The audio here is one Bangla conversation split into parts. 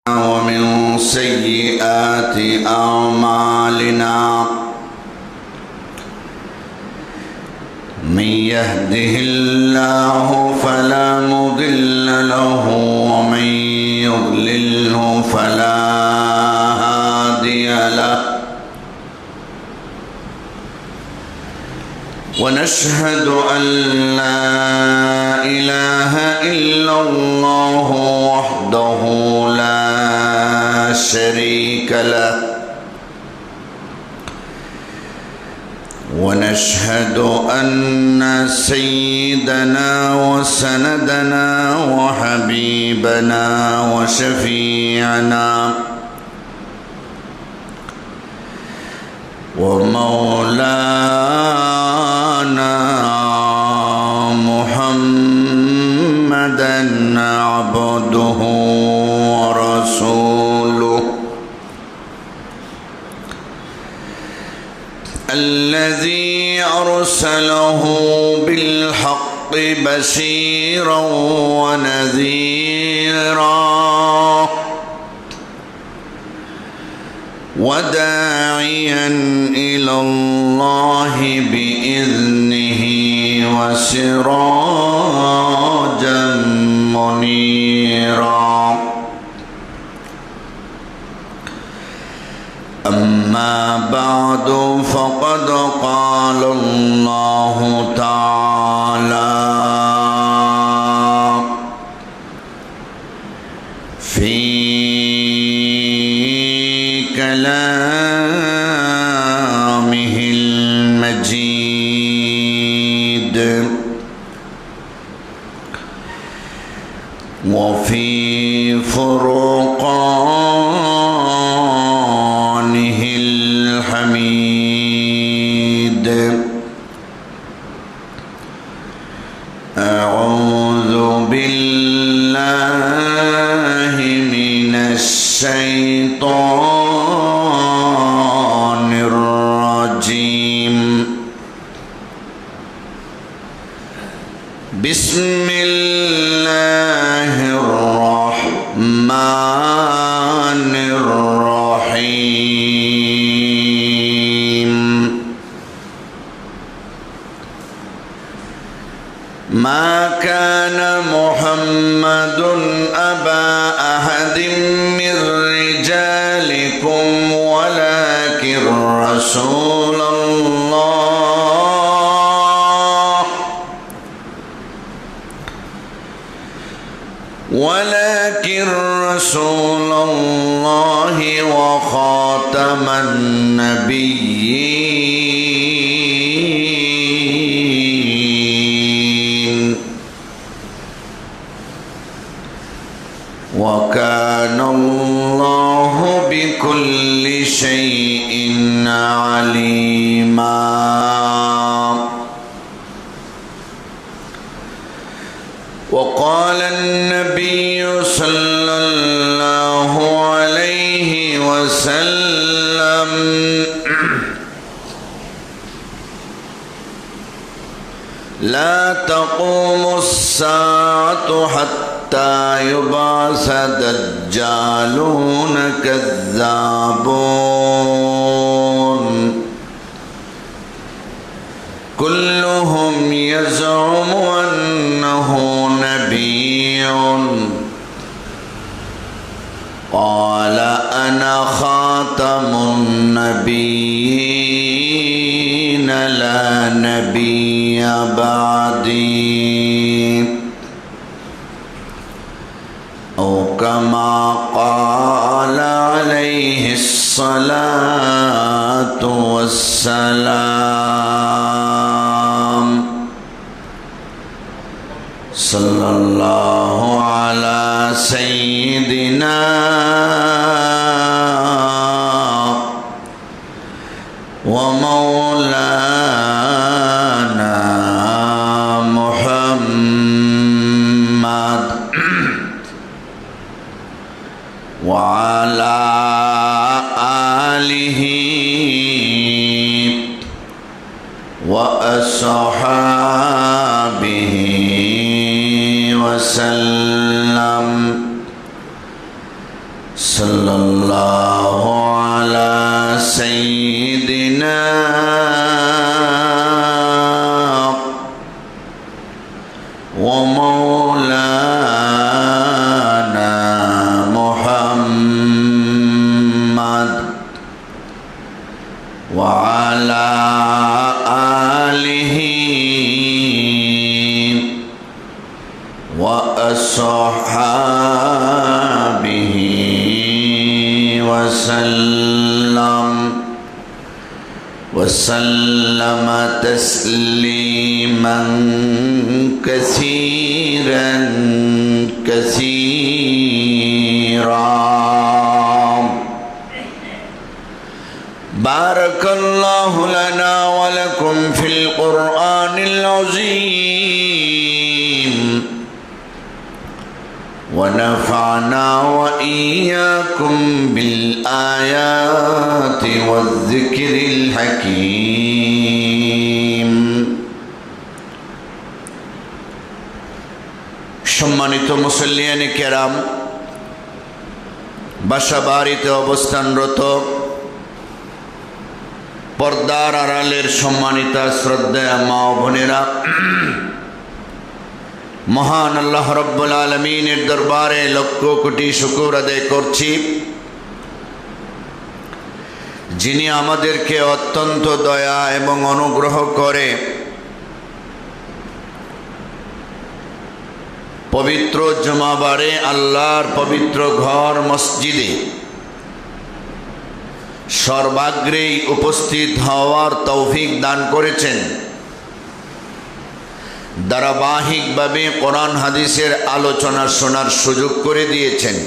ومن سيئات أعمالنا من يهده الله فلا مضل له ومن يضلله فلا هادي له ونشهد أن لا إله إلا الله وحده لا شريك له ونشهد أن سيدنا وسندنا وحبيبنا وشفيعنا ومولانا محمدا عبده ورسوله الذي أرسله بالحق بشيرا ونذيرا وداعيا إلى الله بإذنه وسراجا منيرا أما بعد فقد قال الله تعالى في كلامه المجيد وفي فرقانه الحميد أعوذ بالله من الشيطان الرجيم بسم الله الرحمن الرحيم ما كان محمد أبا أحد من رجالكم ولكن رسول الله وخاتم النبيين وكان الله بكل شيء عليما وقال النبي صلى الله عليه وسلم لا تقوم الساعة حتى يبعث دجالون كذابون كلهم يزعم أنه نبي قال أنا خاتم النبيين لا نبي بعدي أو كما قال عليه الصلاة والسلام صلى الله على سيدنا ومولانا محمد وعلى آله وأصحابه وسلم सल्लल्लाहु अला सय्यिदिना व मौलाना मुहम्मद व अला आलिहि व अस्हाबिहि वसल्लम तस्लीमन कसीरन कसीरा। बारकल्लाहु लना व लकुम फिल कुरआनिल अज़ीम ونفعنا وإياكم بالآيات والذكر الحكيم। সম্মানিত মুসল্লিয়ানে কেরাম, বাসাবাড়িতে অবস্থানরত পর্দার আড়ালের সম্মানিতা শ্রদ্ধেয় মা ও বোনেরা, মহান আল্লাহ রব্বুল আলামিনের দরবারে লক্ষ কোটি শুকর আদায় করছি, যিনি আমাদেরকে অত্যন্ত দয়া এবং অনুগ্রহ করে পবিত্র জুমাবারে আল্লাহর পবিত্র ঘর মসজিদে সর্বাগ্রেই উপস্থিত হওয়ার তৌফিক দান করেছেন। ধারাবাহিকভাবে কোরআন হাদিসের আলোচনা শোনার সুযোগ করে দিয়েছেন।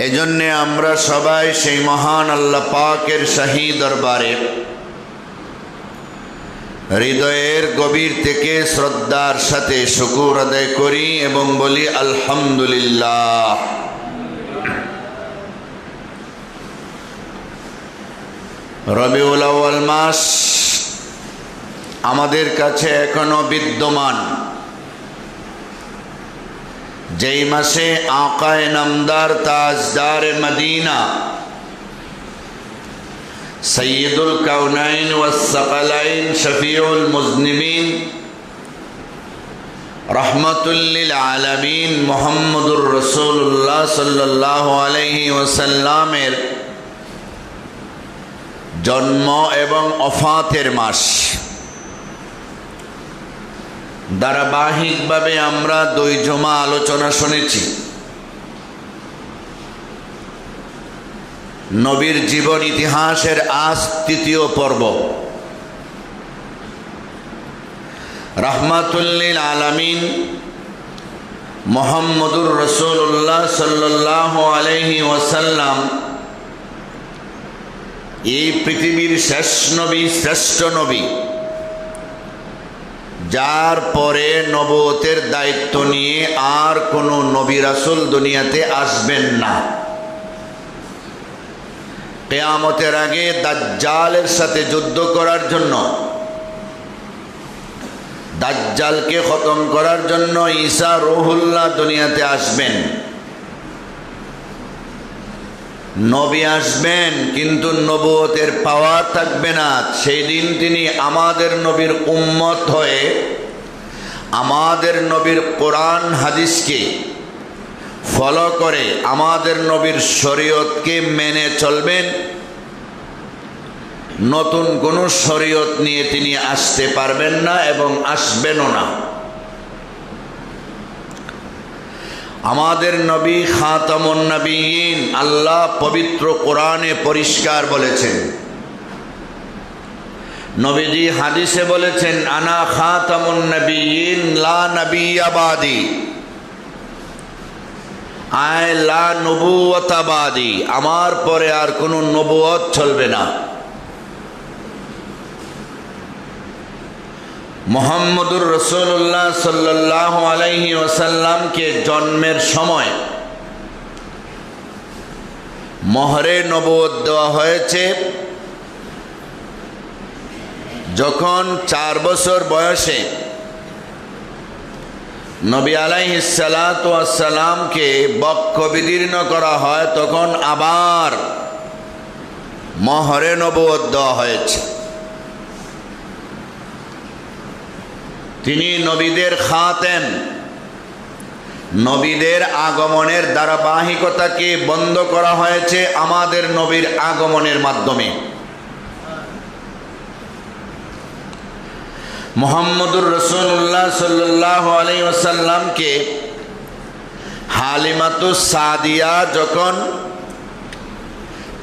এজন্যে আমরা সবাই সেই মহান আল্লাহ পাকের শাহী দরবারে হৃদয়ের গভীর থেকে শ্রদ্ধার সাথে শুকর আদায় করি এবং বলি আলহামদুলিল্লাহ। রবিউল আউয়াল মাস আমাদের কাছে এখনো বিদ্যমান, যেই মাসে আকায়ে নামদার তাজদার মদিনা সৈয়দুল কাউনাইন ওয়াস সাকালাইন শফিউল মুজনিবিন রহমাতুল লিল আলামিন মুহাম্মদুর রাসূলুল্লাহ সাল্লাল্লাহু আলাইহি ওয়াসাল্লামের জন্ম এবং ওফাতের মাস। ধারাবাহিকভাবে আমরা 2 জুমা আলোচনা শুনেছি। নবীর জীবন ইতিহাসের আজ 3য় পর্ব। রাহমাতুল লিল আলামিন মুহাম্মদুর রাসূলুল্লাহ সাল্লাল্লাহু আলাইহি ওয়াসাল্লাম এই পৃথিবীর শেষ নবী, শ্রেষ্ঠ নবী, যার পরে নবুয়তের দায়িত্ব নিয়ে আর কোনো নবী রাসূল দুনিয়াতে আসবেন না। কিয়ামতের আগে দাজ্জালের সাথে যুদ্ধ করার জন্য, দাজ্জালকে খতম করার জন্য ঈসা রূহুল্লাহ দুনিয়াতে আসবেন। নবী আসবেন কিন্তু নবুয়তের পাওয়ার থাকবে না। সেই দিন তিনি আমাদের নবীর উম্মত হয়ে আমাদের নবীর কোরআন হাদিসকে ফলো করে আমাদের নবীর শরীয়তকে মেনে চলবেন। নতুন কোনো শরীয়ত নিয়ে তিনি আসতে পারবেন না এবং আসবেনও না। আমাদের নবী খাতামুন নবিয়্যিন, আল্লাহ পবিত্র কোরআনে পরিষ্কার বলেছেন, নবীজি হাদিসে বলেছেন, আনা খাতামুন নবিয়্যিন লা নবিয়্যা বাদি, আয় লা নবুওয়াতা বাদি, আমার পরে আর কোনো নবুয়ত চলবে না। মুহাম্মদুর রাসূলুল্লাহ সাল্লাল্লাহু আলাইহি ওয়াসাল্লামকে জন্মের সময় মোহরে নবুয়ত দেওয়া হয়েছে যখন 4 বছর বয়সে নবী আলাইহিস সালাতু ওয়াস সালামকে বক্ষ বিদীর্ণ করা হয়, তখন আবার মোহরে নবুয়ত দেওয়া হয়েছে। তিনি নবীদের খাতেম। নবীদের আগমনের ধারাবাহিকতাকে বন্ধ করা হয়েছে আমাদের নবীর আগমনের মাধ্যমে। মুহাম্মদুর রাসূলুল্লাহ সাল্লাল্লাহু আলাইহি ওয়াসাল্লামকে হালিমাতুস সাদিয়া যখন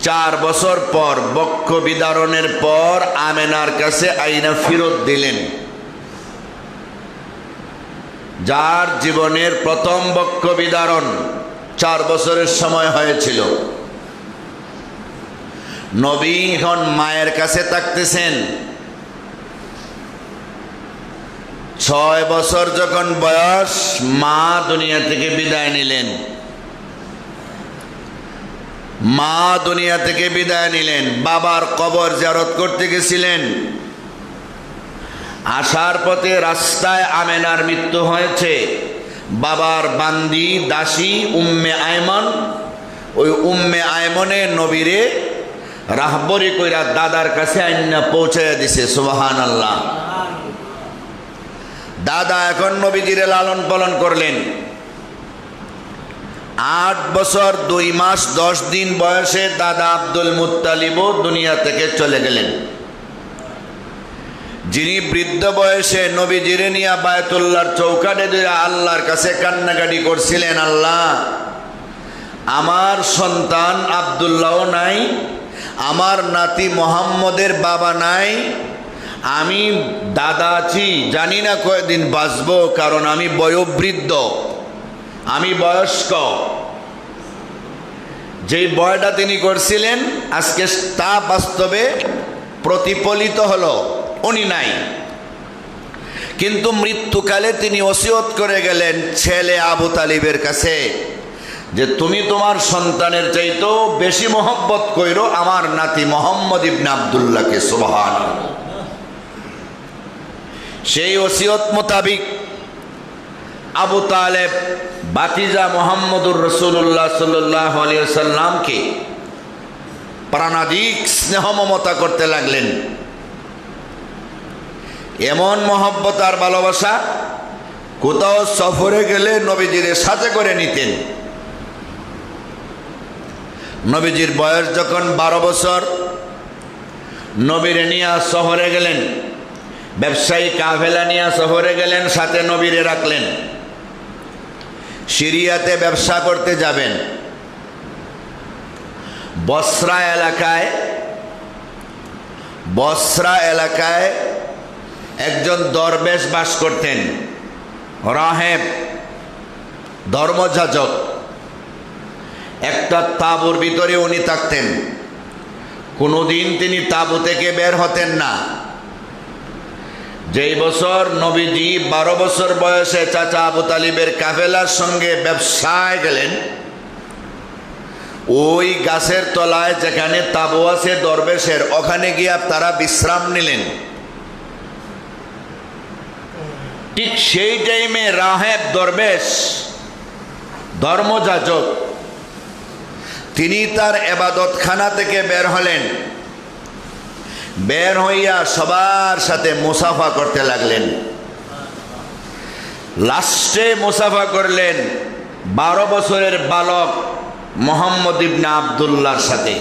4 বছর পর বক্ষ বিদারণের পর আমেনার কাছে আইনা ফেরত দিলেন, যার জীবনের প্রথম বক্ষ বিদারণ 4 বছরের সময় হয়েছিল। নবী এখন মায়ের কাছে থাকতেছেন। 6 বছর যখন বয়স, মা দুনিয়া থেকে বিদায় নিলেন। মা দুনিয়া থেকে বিদায় নিলেন। বাবার কবর জিয়ারত করতে গেছিলেন। আসার পথে রাস্তায় আমেনার মৃত্যু হয়েছে। বাবার বান্দি দাসী উম্মে আয়মন, ওই উম্মে আয়মনে নবীরে রাহবরি কইরা দাদার কাছে আইনা পৌঁছাইয়া দিছে। সুবহানাল্লাহ। দাদা এখন নবীজিরে লালন পালন করলেন। 8 বছর 2 মাস 10 দিন বয়সে দাদা আব্দুল মুত্তালিবও দুনিয়া থেকে চলে গেলেন, যিনি বৃদ্ধ বয়সে নবীজিরে নিয়া বায়তুল্লাহর চৌকাঠে ধরে আল্লাহর কাছে কান্নাকাটি করছিলেন, আল্লাহ আমার সন্তান আব্দুল্লাহও নাই, আমার নাতি মোহাম্মদের বাবা নাই, আমি দাদা আছি, জানি না কয়দিন বাঁচবো, কারণ আমি বয়োবৃদ্ধ, আমি বয়স্ক। যেই বয়টা তিনি করছিলেন আজকে তা বাস্তবে প্রতিফলিত হলো, উনি নাই। কিন্তু মৃত্যুকালে তিনি ওসিয়ত করে গেলেন ছেলে আবু তালিবের কাছে যে তুমি তোমার সন্তানের চাইতেও বেশি মহব্বত কইরো আমার নাতি মোহাম্মদ ইবনে আব্দুল্লাহকে। সুবহানাল্লাহ। সেই ওসিয়ত মোতাবিক আবু তালেব বাতিজা মোহাম্মদুর রাসূলুল্লাহ সাল্লাল্লাহু আলাইহি ওয়াসাল্লামকে প্রাণাধিক স্নেহ মমতা করতে লাগলেন। এমন মহব্বত আর ভালোবাসা, কোথাও সফরে গেলে নবীজির সাথে করে নিতেন। নবীজির বয়স যখন 12 বছর, নবীরে নিয়ে শহরে গেলেন, ব্যবসায়ী কাফেলা নিয়ে শহরে গেলেন, সাথে নবীরে রাখলেন। সিরিয়াতে ব্যবসা করতে যাবেন। বসরা এলাকায় একজন দরবেশ বাস করতেন, রাহেব, ধর্মযাজক। একটা তাঁবুর ভিতরে উনি থাকতেন। কোনোদিন তিনি তাঁবু থেকে বের হতেন না। যেই বছর নবীজি 12 বছর বয়সে চাচা আবু তালিবের কাফেলার সঙ্গে ব্যবসায় গেলেন, ওই গাছের তলায় যেখানে তাঁবু আছে দরবেশের, ওখানে গিয়ে তারা বিশ্রাম নিলেন। ঠিক সেই টাইমে রাহেব দরবেশ ধর্মযাজক তিনি তার ইবাদতখানা থেকে বের হলেন। বের হইয়া সবার সাথে মুসাফা করতে লাগলেন। লাস্টে মুসাফা করলেন 12 বছরের বালক মোহাম্মদ ইবনে আব্দুল্লাহর সাথে,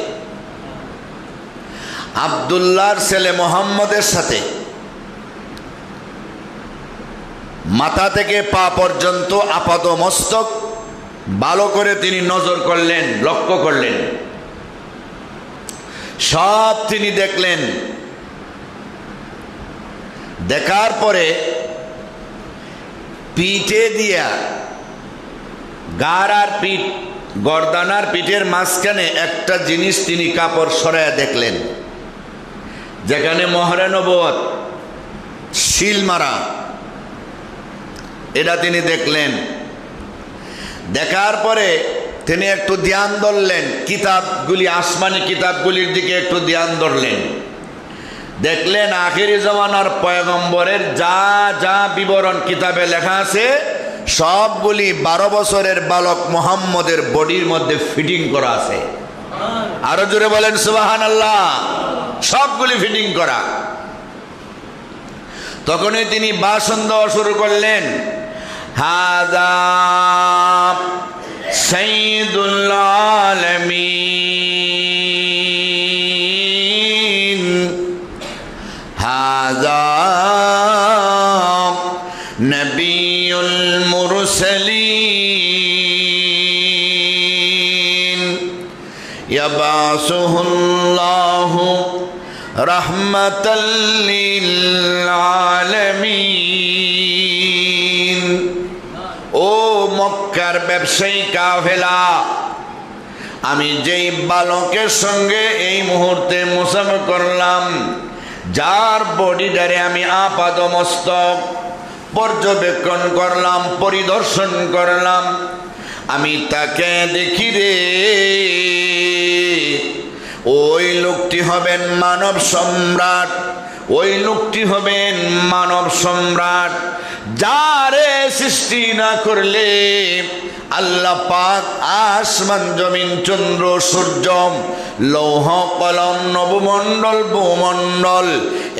আব্দুল্লাহর ছেলে মোহাম্মদের সাথে। মাথা থেকে পা পর্যন্ত আপাত মস্তক ভালো করে তিনি নজর করলেন, লক্ষ্য করলেন, সব তিনি দেখলেন। দেখার পরে পিঠে দিয়া, গার আর পিঠ, গর্দানার পিঠের মাঝখানে একটা জিনিস তিনি কাপড় সরাইয়া দেখলেন, যেখানে মোহরে নবুয়ত শিল মারা, এটা তিনি দেখলেন। দেখার পরে তিনি একটু ধ্যান ধরলেন, কিতাবগুলি, আসমানি কিতাবগুলির দিকে একটু ধ্যান ধরলেন। দেখলেন আখিরি জমানার পয়গম্বরের যা যা বিবরণ কিতাবে লেখা আছে সবগুলি 12 বছরের বালক মুহাম্মদের বডির মধ্যে ফিটিং করা আছে। আরো জোরে বলেন সুবহানাল্লাহ। সবগুলি ফিটিং করা। তখনই তিনি ভাষণ দেওয়া শুরু করলেন, হাযা সাইয়্যিদুল আলামিন, হাযা নবিয়ুল মুরসালিন, ইয়াবাসুহুল্লাহু রাহমাতাল লিল আলামিন। ও মক্কার ব্যবসায়ী কাফেলা, আমি যেই বালকের সঙ্গে এই মুহূর্তে মুসাফা করলাম, যার বডিটারে আমি আপাদমস্তক পর্যবেক্ষণ করলাম, পরিদর্শন করলাম, আমি তাকে দেখি রে, ওই লোকটি হবেন মানব সম্রাট, ওই লোকটি হবেন মানব সম্রাট, যারে সৃষ্টি না করলে আল্লাহ পাক আসমান জমিন চন্দ্র সূর্য লৌহ কলম নবমণ্ডল ভূমণ্ডল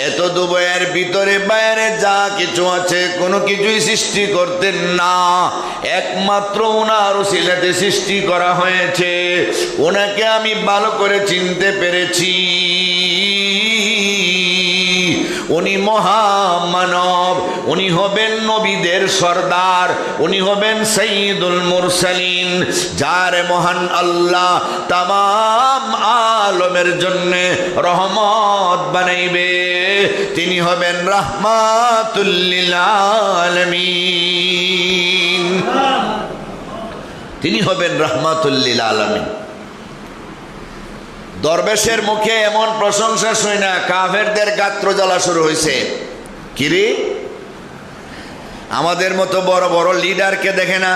এত দুবয়ের ভিতরে বাইরে যা কিছু আছে কোনো কিছুই সৃষ্টি করতেন না, একমাত্র ওনার উসিলাতে সৃষ্টি করা হয়েছে। ওনাকে আমি ভালো করে চিনতে পেরেছি। উনি মহামানব, উনি হবেন নবীদের সর্দার, উনি হবেন সাইয়্যিদুল মুরসালিন, যার মহান আল্লাহ তামাম আলমের জন্য রহমত বানাইবে। তিনি হবেন রাহমাতুল লিল আলামিন, তিনি হবেন রাহমাতুল লিল আলামিন। দরবেশের মুখে এমন প্রশংসা শুনে না কাফেরদের গাত্র জ্বালা শুরু হয়েছে। কিরে, আমাদের মতো বড় বড় লিডারকে দেখে না,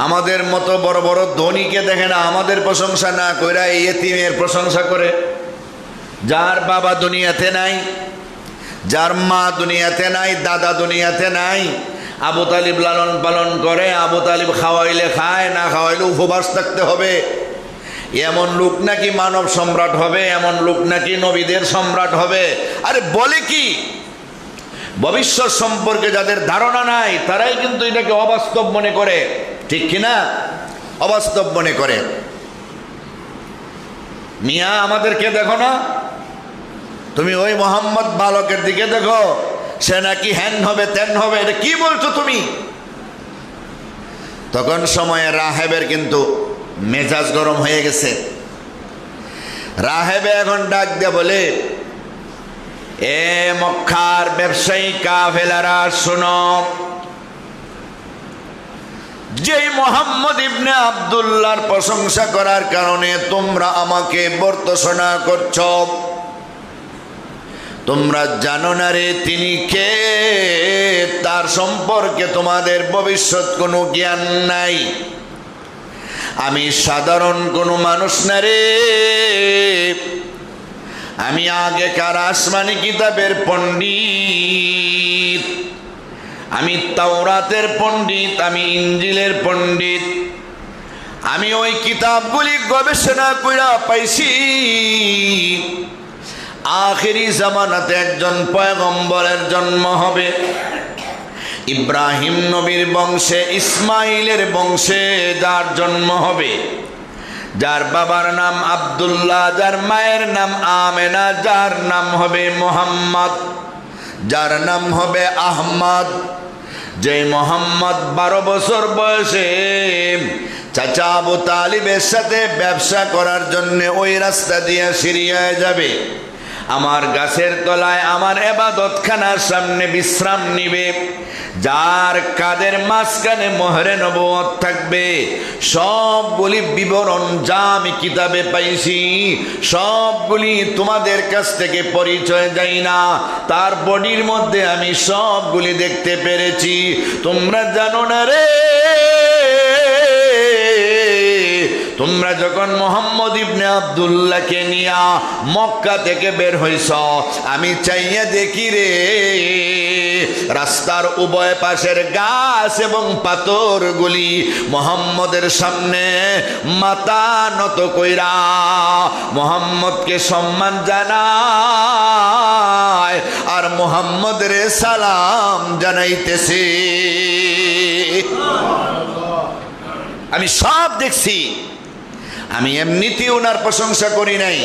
আমাদের মতো বড় বড় ধনীকে দেখে না, আমাদের প্রশংসা না কইরা এই এতিমের প্রশংসা করে, যার বাবা দুনিয়াতে নাই, যার মা দুনিয়াতে নাই, দাদা দুনিয়াতে নাই, আবু তালিব লালন পালন করে, আবু তালিব খাওয়াইলে খায়, না খাওয়াইলে উপবাস থাকতে হবে, এমন লোক নাকি মানব সম্রাট হবে, এমন লোক নাকি নবীদের সম্রাট হবে। আরে বলে কি, ভবিষ্যৎ সম্পর্কে যাদের ধারণা নাই তারাই কিন্তু এটাকে অবাস্তব মনে করে, ঠিক কিনা? অবাস্তব মনে করে। মিয়া আমাদেরকে দেখো না, তুমি ওই মোহাম্মদ বালকের দিকে দেখো, সে নাকি হ্যান হবে তেন হবে, এটা কি বলছো তুমি? তখন সময়ে রাহেবের কিন্তু মেজাজ গরম হয়ে গেছে। রাহেবে এখন ডাক দিয়ে বলে, এ মক্কার ব্যবসায়ী কাফেলারা শোনো, যেই মোহাম্মদ ইবনে আব্দুল্লাহর প্রশংসা করার কারণে তোমরা আমাকে বর্তসনা করছো, তোমরা জানো না রে তিনি কে, তার সম্পর্কে তোমাদের ভবিষ্যৎ কোনো জ্ঞান নাই। আমি সাধারণ কোনো মানুষ না রে, আমি আগেকার আসমানি কিতাবের পণ্ডিত, আমি তাওরাতের পণ্ডিত, আমি ইঞ্জিলের পণ্ডিত। আমি ওই কিতাবগুলি গবেষণা কইরা পাইছি আখেরি জামানাতে একজন পয়গম্বরের জন্ম হবে, ইব্রাহিম নবীর বংশে, ইসমাইলের বংশে যার জন্ম হবে, যার বাবার নাম আব্দুল্লাহ, যার মায়ের নাম আমেনা, যার নাম হবে মোহাম্মদ, যার নাম হবে আহমদ। যে মোহাম্মদ 12 বছর বয়সে চাচা আবু তালিবের সাথে ব্যবসা করার জন্য ওই রাস্তা দিয়ে সিরিয়ায় যাবে, আমার গাছের তলায় আমার ইবাদতখানার সামনে বিশ্রাম নিবে, যার কাদের মাঝখানে মোহরে নবুয়ত থাকবে, সবগুলি বিবরণ যা আমি কিতাবে পাইছি সবগুলি তোমাদের কাছ থেকে পরিচয় যাই না, তার বডির মধ্যে আমি সবগুলি দেখতে পেরেছি। তোমরা জানো না রে, তোমরা যখন মুহাম্মদ ইবনে আব্দুল্লাহকে নিয়া মক্কা থেকে বের হইছ, আমি চাইয়া দেখি রে রাস্তার উভয় পাশের গাছ এবং পাথরগুলি মুহাম্মদের সামনে মাথা নত কইরা মুহাম্মদকে সম্মান জানায় আর মুহাম্মদের সালাম জানাইতেছে। আমি সব দেখছি। আমি এমনিতে ওনার প্রশংসা করি নাই,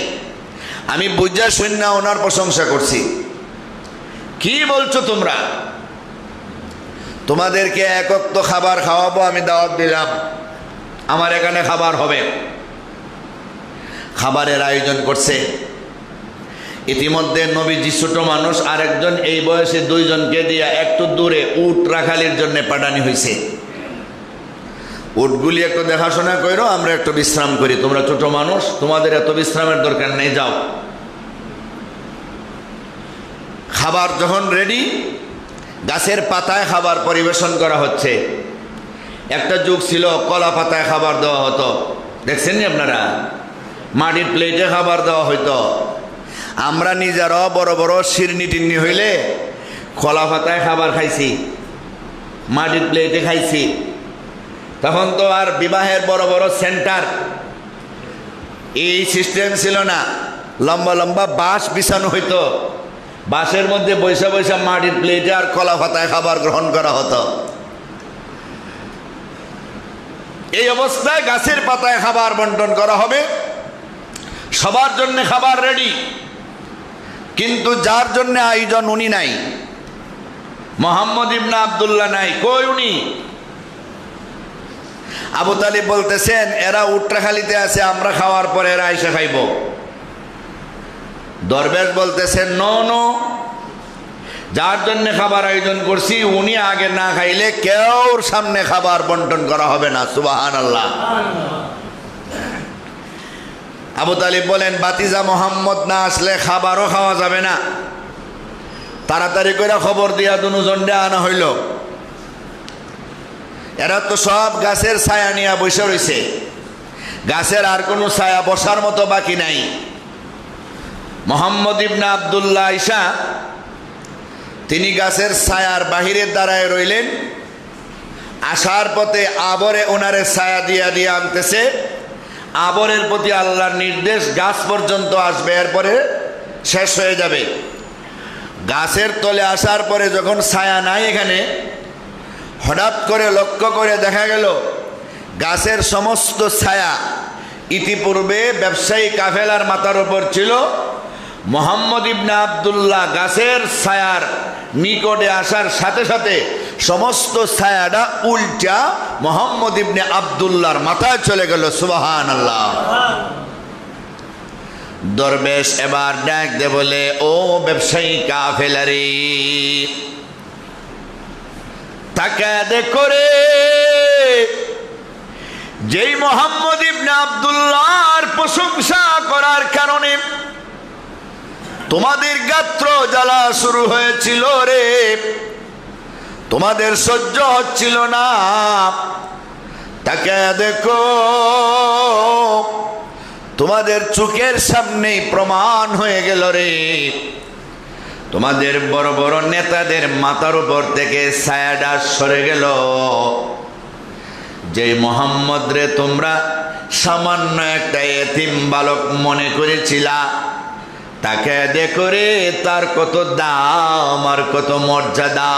আমি বুঝা শূন্য ওনার প্রশংসা করছি। কি বলছো তোমরা? তোমাদেরকে একক তো খাবার খাওয়াবো, আমি দাওয়াত দিলাম, আমার এখানে খাবার হবে। খাবারের আয়োজন করছে। ইতিমধ্যে নবীজি ছোট মানুষ, আরেকজন এই বয়সে দুইজনকে দিয়া একটু দূরে উট রাখালির জন্য পাঠানি হয়েছে। উটগুলি একটু দেখাশোনা করো, আমরা একটু বিশ্রাম করি, তোমরা ছোট মানুষ, তোমাদের এত বিশ্রামের দরকার নেই, যাও। খাবার যখন রেডি, গাছের পাতায় খাবার পরিবেশন করা হচ্ছে। একটা যুগ ছিল কলা পাতায় খাবার দেওয়া হতো, দেখছেন নি আপনারা? মাটির প্লেটে খাবার দেওয়া হইতো। আমরা নিজেরাও বড় বড় শিরনি টিন্নি হইলে কলা পাতায় খাবার খাইছি, মাটির প্লেটে খাইছি। তখন তো আর বিবাহের বড় বড় সেন্টার এই সিস্টেম ছিল না, লম্বা লম্বা বাঁশ বিছানো হইতো, বাঁশের মধ্যে বৈশা বৈশা মাটির প্লেটে আর কলা পাতায় খাবার গ্রহণ করা হতো। এই অবস্থায় গাছের পাতায় খাবার বন্টন করা হবে, সবার জন্য খাবার রেডি। কিন্তু যার জন্য আয়োজন উনি নাই, মুহাম্মদ ইবনে আব্দুল্লাহ নাই। কই উনি? আবু তালিব বলতেছেন এরা উট্রাখালিতে আছে, আমরা খাওয়ার পরে এরা আইসা খাইব। দরবেশ বলতেছেন নো নো, যার জন্য খাবার আয়োজন করছি উনি আগে না খাইলে কেউর সামনে খাবার বন্টন করা হবে না। সুবহানাল্লাহ। আবু তালিব বলেন বাতিজা মোহাম্মদ না আসলে খাবারও খাওয়া যাবে না। তাড়াতাড়ি করে খবর দিয়া দুজনকে আনা হইল। এরা তো সব গাছের ছায়া নিয়ে বসে রয়েছে, গাছের আর কোনো ছায়া বসার মতো বাকি নাই। মুহাম্মদ ইবনে আব্দুল্লাহ আইসা তিনি গাছের ছায়ার বাহিরের দাঁড়ায় রইলেন। আসার পথে আবরে ওনারে ছায়া দিয়া দিয়ে আনতেছে। আবরের প্রতি আল্লাহর নির্দেশ, গাছ পর্যন্ত আসবে, এরপরে শেষ হয়ে যাবে। গাছের তলে আসার পরে যখন ছায়া নাই এখানে, হঠাৎ করে লক্ষ্য করে দেখা গেল গাছের সমস্ত ছায়া ইতিপূর্বে ব্যবসায়ী কাফেলার মাথার উপর ছিল। মুহাম্মদ ইবনে আব্দুল্লাহ গাছের ছায়ার নিকটে আসার সাথে সাথে সমস্ত ছায়াটা উল্টা মুহাম্মদ ইবনে আব্দুল্লাহর মাথায় চলে গেল। সুবহানাল্লাহ। দরবেশ এবার ডাক দে বলে, ও ব্যবসায়ী কাফেলারে, তাকায় দেখো রে, যেই মুহাম্মদ ইবনে আব্দুল্লাহর প্রশংসা করার কারণে তোমাদের গাত্র জ্বালা শুরু হয়েছিল রে, তোমাদের সহ্য হচ্ছিল না, তাকে দেখো, তোমাদের চোখের সামনেই প্রমাণ হয়ে গেল রে, তোমাদের বড় বড় নেতাদের মাথার উপর থেকে ছায়াটা সরে গেল। যে মুহাম্মদ রে তোমরা সামান্য একটা এতিম বালক মনে করেছিলা, তাকে দেখো রে, তার কত দাম আর কত মর্যাদা।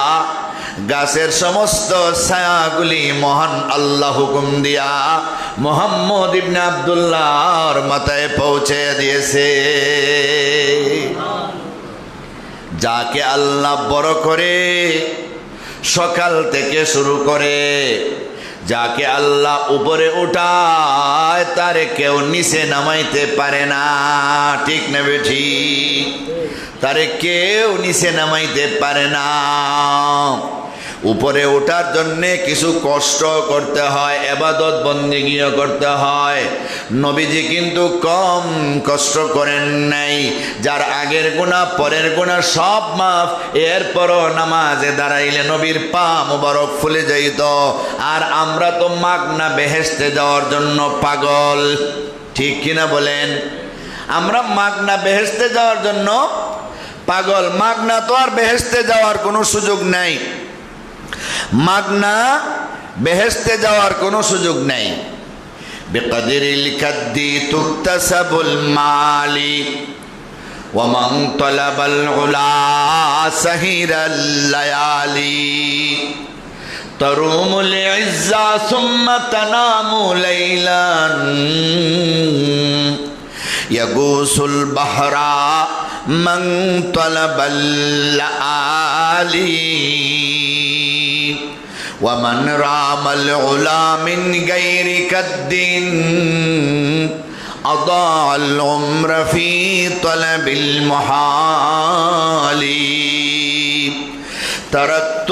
গাছের সমস্ত ছায়াগুলি মহান আল্লাহ হুকুম দিয়া মুহাম্মদ ইবনে আব্দুল্লাহর মাথায় পৌঁছে দিয়েছে। যাকে আল্লাহ বড় করে সকাল থেকে শুরু করে, যাকে আল্লাহ উপরে উঠায় তারে কেউ নিচে নামাইতে পারে না। ঠিক না বেঠিক? তারে কেউ নিচে নামাইতে পারে না। উপরে ওঠার জন্যে কিছু কষ্ট করতে হয়, ইবাদত বন্দেগীও করতে হয়। নবীজি কিন্তু কম কষ্ট করেন নাই। যার আগের গুনাহ পরের গুনাহ সব মাফ, এরপরও নামাজে দাঁড়াইলে নবীর পা মুবারক ফুলে যাইত। আর আমরা তো মাগনা বেহেশতে যাওয়ার জন্য পাগল, ঠিক কিনা বলেন? আমরা মাগনা বেহেশতে যাওয়ার জন্য পাগল। মাগনা তো আর বেহেশতে যাওয়ার কোনো সুযোগ নাই, মাগনা বেহেশতে যাওয়ার কোনো সুযোগ নাই। বিকদরিল কাদ্দি তুকতাসাবুল মালি ওয়া মান তালাবাল উলা সাহিরাল লায়ালি তরুমুল ইজ্জা সুম্মা তানামু লাইলান ইয়াগুসুল বাহরা মান তালাবাল লায়ালি ومن رام العلا من غير كد أضاع العمر في طلب المحال تركت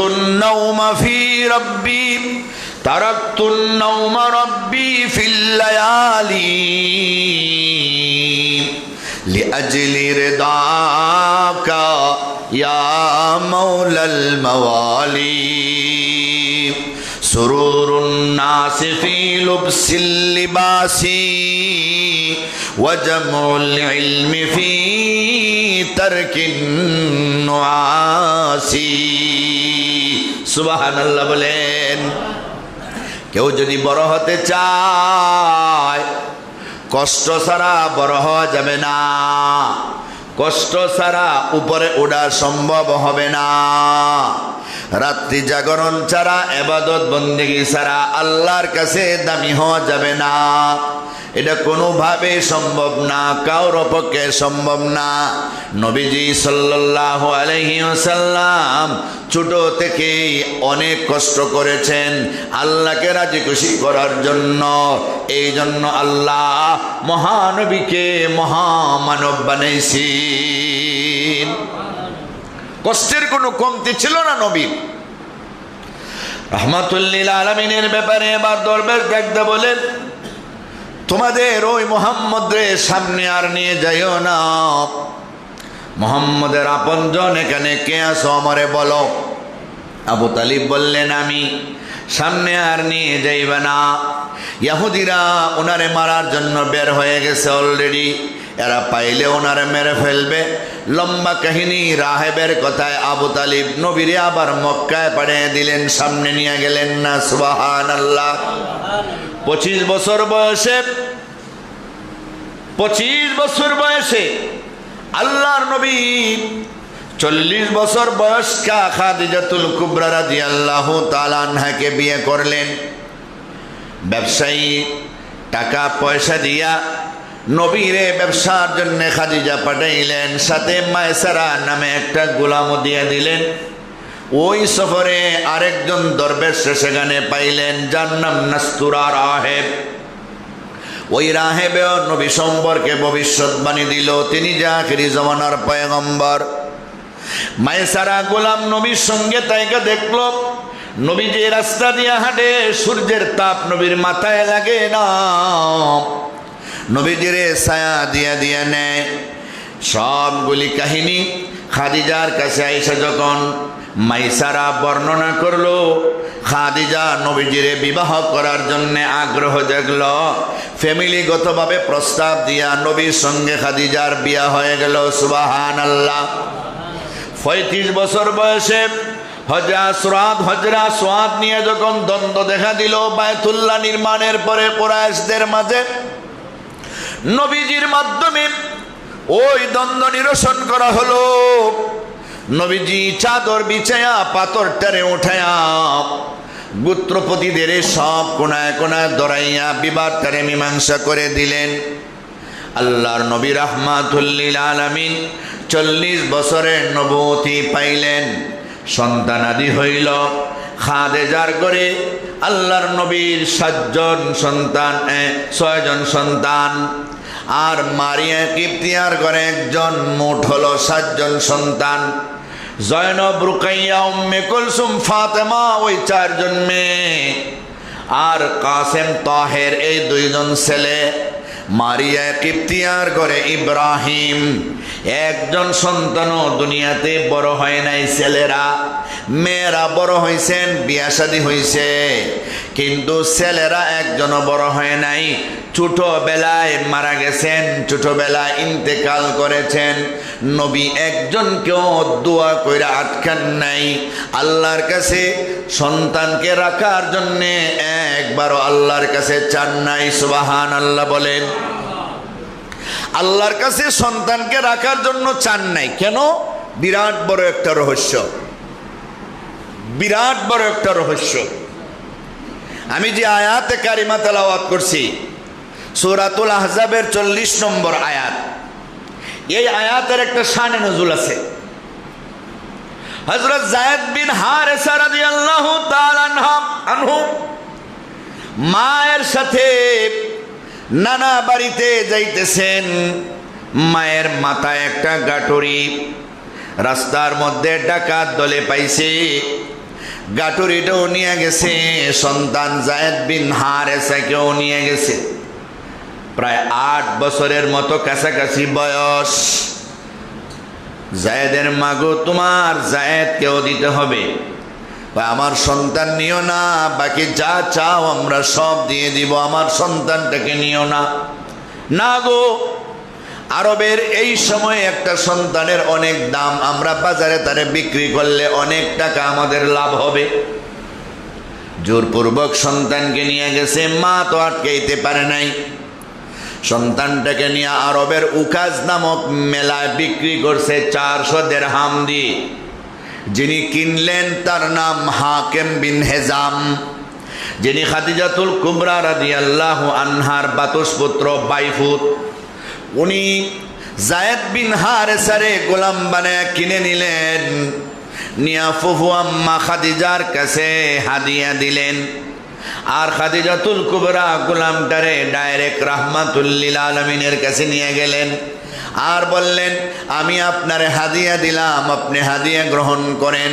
النوم ربي في الليالي لأجل رضاك يا مولى الموالي سرور الناس في لبس اللباس وجمع العلم في ترك النعاس সুবহান আল্লাহ বলেন। কেউ যদি বড় হতে চায় কষ্ট ছাড়া বড় হওয়া যাবে না, কষ্ট ছাড়া উপরে ওঠা সম্ভব হবে না। রাত্রি জাগরণ ছাড়া ইবাদত বন্দেগী ছাড়া আল্লাহর কাছে দামি হওয়া যাবে না। এটা কোনোভাবে সম্ভব না, কারোর পক্ষে সম্ভব না। নবীজি সাল্লাল্লাহু আলাইহি ওয়াসাল্লাম ছোট থেকে অনেক কষ্ট করেছেন আল্লাহকে রাজি খুশি করার জন্য। এই জন্য আল্লাহ মহানবীকে মহামানব বানাইছেন। কষ্টের কোনো কমতি ছিল না নবীর। রাহমাতুল লিল আলামিনের ব্যাপারে এবার দরবেশ দেখতে বলেন, তোমাদের ওই মুহাম্মদের সামনে আর নিয়ে যাইও না। মুহাম্মদের আপনজন এখানে কে আছো আমারে বলো। আবু তালিব বললেন, আমি। সামনে আর নিয়ে যাইবে না, ইহুদিরা ওনারে মারার জন্য বের হয়ে গেছে অলরেডি। এরা পাইলে ওনারে মেরে ফেলবে। লম্বা কাহিনী। রাহেবের কথায় আবু তালিব নবীরে আবার মক্কায় পাঠিয়ে দিলেন, সামনে নিয়ে গেলেন না। সুবহানাল্লাহ। 25 বছর বয়সে আল্লাহর নবী 40 বছর বয়স্কা খাদিজাতুল কুবরা রাদিয়াল্লাহু তাআলা আনহাকে বিয়ে করলেন। ব্যবসায়ী টাকা পয়সা দিয়া নবীরে ব্যবসার জন্য খাদিজা পাঠাইলেন, সাথে মায়সারা নামে একটা গোলামও দিয়ে দিলেন। ওই সফরে আরেকজন দরবেশ সেখানে পাইলেন, যার নাম নাস্তুরা রাহেব। ওই রাহেবেও নবী সম্পর্কে ভবিষ্যৎবাণী দিল, তিনি যে আখিরি জামানার পয়গম্বর। মায়সারা গোলাম নবীর সঙ্গে তাইকে দেখল। নবী যে রাস্তা দিয়ে হাঁটে সূর্যের তাপ নবীর মাথায় লাগে না, নবীজিরে ছায়া দিয়া দিয়া নেয়। সবগুলি কাহিনী খাদিজার কাছে আইসা যখন মাইসারা বর্ণনা করলো, খাদিজা নবীজিরে বিবাহ করার জন্য আগ্রহ জাগল। ফ্যামিলিগতভাবে প্রস্তাব দিয়া নবীর সঙ্গে খাদিজার বিয়া হয়ে গেল। সুবহানাল্লাহ। 35 বছর বয়সে হজরা সোয়াদ নিয়ে যখন দ্বন্দ্ব দেখা দিল বায়তুল্লাহ নির্মাণের পরে কুরাইশদের মাঝে, নবীজির মাধ্যমে ওই দ্বন্দ্ব নিরসন করা হলো। নবীজি চাদর বিছায়া পাথর টারে উঠায়া গোত্রপতিদের সব কোনায় কোনায় দরাইয়া বিবাদ টারে মীমাংসা করে দিলেন। আল্লাহর নবী রাহমাতুল লিল আলামিন 40 বছরের নবুয়তি পাইলেন। সন্তানাদি হইল। খাদিজার করে আল্লাহর নবীর 6 জন সন্তান, আর মারিয়া কিপ্তিয়ার করে একজন, মোট হলো 7 জন সন্তান। জয়নব, রুকাইয়া, উম্মে কুলসুম, ফাতেমা, ওই 4 জন মেয়ে, আর কাসেম, তাহের, এই 2 জন ছেলে। মারিয়া কিপ্তিয়ার ঘরে ইব্রাহিম, একজন সন্তানও দুনিয়াতে বড় হয় নাই। ছেলেরা, মেয়েরা বড় হয়েছেন, বিয়া শাদী হয়েছে, কিন্তু ছেলেরা একজনও বড় হয় নাই। ছোটবেলায় মারা গেছেন, ছোটবেলায় ইন্তেকাল করেছেন। নবী একজনকেও দোয়া কইরা আটকান নাই। আল্লাহর কাছে সন্তানকে রাখার জন্যে একবারও আল্লাহর কাছে চান নাই। সুবহানাল্লাহ বলেন। আল্লাহর কাছে সন্তানকে রাখার জন্য চান নাই কেন? বিরাট বড় একটা রহস্য, বিরাট বড় একটা রহস্য। আমি যে আয়াতে কারিমা তেলাওয়াত করছি, সূরাতুল আহজাবের 40 নম্বর আয়াত, এই আয়াতের একটা শানে নজুল আছে। হযরত যায়েদ বিন হারেসা রাদিয়াল্লাহু তাআলা আনহু মায়ের সাথে নানা বাড়িতে যাইতেছেন। মায়ের মাথায় একটা গাটুরি, রাস্তার মধ্যে ডাকাত দলে পাইছে, গাটুরিটাও নিয়ে গেছে, সন্তান যায়েদ বিন হারেসাকেও নিয়ে গেছে। প্রায় 8 বছরের মতো কাছাকাছি বয়স। যায়েদের মাগো, তোমার যায়েদকেও দিতে হবে। আমার সন্তান নিও না, বাকি যা চাও আমরা সব দিয়ে দিব, আমার সন্তানটাকে নিও না। না গো, আরবের এই সময়ে একটা সন্তানের অনেক দাম, আমরা বাজারে তারে বিক্রি করলে অনেক টাকা আমাদের লাভ হবে। জোরপূর্বক সন্তানকে নিয়ে গেছে, মা তো আটকাইতে পারে নাই। সন্তানটাকে নিয়ে আরবের উকাজ নামক মেলায় বিক্রি করছে 400 দিরহাম দিয়ে। যিনি কিনলেন তার নাম হাকিম বিন হেজাম, যিনি খাদিজাতুল কুবরা রাদিয়াল্লাহু আনহার বাতুসপুত্র বাইফুত। উনি যায়েদ বিন হারেসারে গোলাম বানায় কিনে নিলেন, নিয়া ফুফু আম্মা খাদিজার কাছে হাদিয়া দিলেন। আর খাদিজাতুল কুবরা গোলামটারে ডাইরেক্ট রাহমাতুল লিল আলামিনের কাছে নিয়ে গেলেন, আর বললেন, আমি আপনারে হাদিয়া দিলাম, আপনি হাদিয়া গ্রহণ করেন।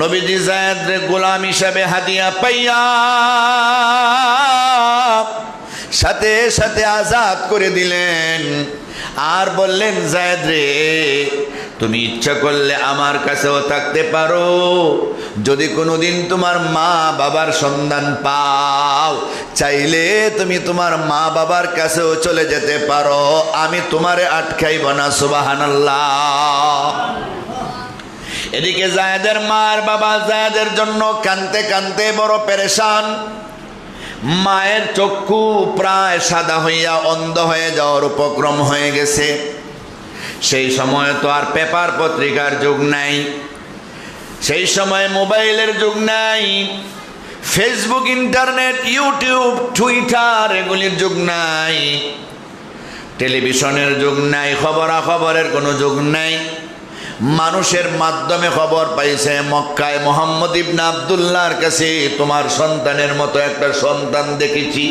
নবীজি যায়েদ গোলাম হিসাবে হাদিয়া পাইয়া সাথে সাথে আজাদ করে দিলেন। আর বললেন, যায়েদ রে, তুমি ইচ্ছা করলে আমার কাছেও থাকতে পারো। যদি কোনোদিন তোমার মা বাবার সন্ধান পাও, চাইলে তুমি তোমার মা বাবার কাছেও চলে যেতে পারো, আমি তোমারে আটকাইব না। সুবহানাল্লাহ। এদিকে যায়েদের মার বাবা যায়েদের জন্য কানতে কানতে বড় পেরেশান। মায়ের চক্ষু প্রায় সাদা হইয়া অন্ধ হয়ে যাওয়ার উপক্রম হয়ে গেছে। সেই সময় তো আর পেপার পত্রিকার যুগ নাই, সেই সময় মোবাইলের যুগ নাই, ফেসবুক, ইন্টারনেট, ইউটিউব, টুইটার এগুলির যুগ নাই, টেলিভিশনের যুগ নাই, খবরাখবরের কোনো যুগ নাই। মানুষের মাধ্যমে খবর পাইছে, মক্কায় মুহাম্মদ ইবনে আব্দুল্লাহর কাছে তোমার সন্তানের মতো একটা সন্তান দেখেছি।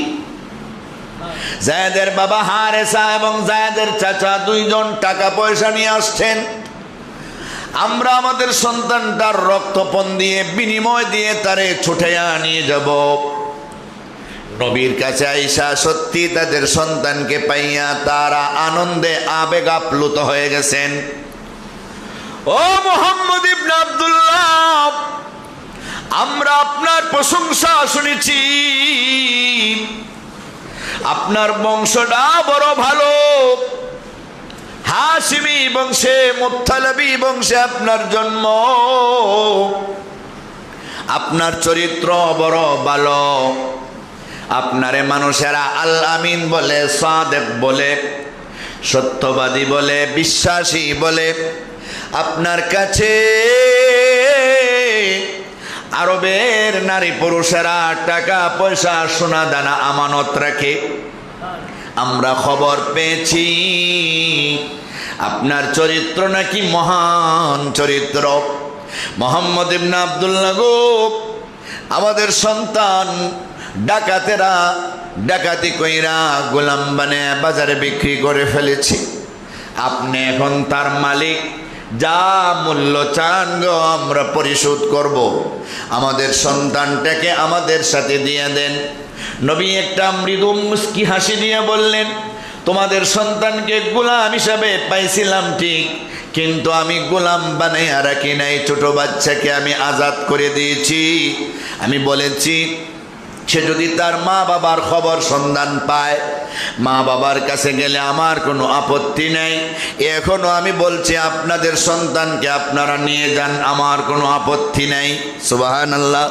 যায়েদের বাবা হারেসা এবং যায়েদের চাচা 2 জন টাকা পয়সা নিয়ে আসছেন, আমরা আমাদের সন্তানটার রক্তপণ দিয়ে বিনিময় দিয়ে তারে ছুটাইয়া নিয়ে যাব। নবীর কাছে আইসা সত্যি তাদের সন্তানকে পাইয়া তারা আনন্দে আবেগ আপ্লুত হয়ে গেছেন। ও মুহাম্মদ ইবনে আব্দুল্লাহ, আমরা আপনার প্রশংসা শুনেছি, আপনার বংশটা বড় ভালো, হাশিমি বংশে, মুত্তালিবী বংশে আপনার জন্ম, আপনার চরিত্র বড় ভালো, আপনারে মানুষেরা আল আমিন বলে, সাদেক বলে, সত্যবাদী বলে, বিশ্বাসী বলে। আপনার কাছে আরবের নারী পুরুষেরা টাকা পয়সা সোনা দানা আমানত রাখে। আমরা খবর পেয়েছি আপনার চরিত্র নাকি মহান চরিত্র। মুহাম্মদ ইবনে আব্দুল্লাহ গো, আমাদের সন্তান ডাকাতেরা ডাকাতি কইরা গোলাম বানায় বাজারে বিক্রি করে ফেলেছে। আপনি এখন তার মালিক, যা মূল্য চান গো আমরা পরিশোধ করব, আমাদের সন্তানটাকে আমাদের সাথে দিয়ে দেন। নবী একটা মৃদু মুস্কি হাসি দিয়ে বললেন, তোমাদের সন্তানকে গোলাম হিসাবে পাইছিলাম ঠিক, কিন্তু আমি গোলাম বানাইয়া রাখি নাই, ছোট বাচ্চাকে আমি আজাদ করে দিয়েছি। আমি বলেছি সে যদি তার মা বাবার খবর সন্ধান পায়, মা বাবার কাছে গেলে আমার কোনো আপত্তি নেই। এখনো আমি বলছি আপনাদের সন্তানকে আপনারা নিয়ে যান, আমার কোনো আপত্তি নেই। সুবহানাল্লাহ।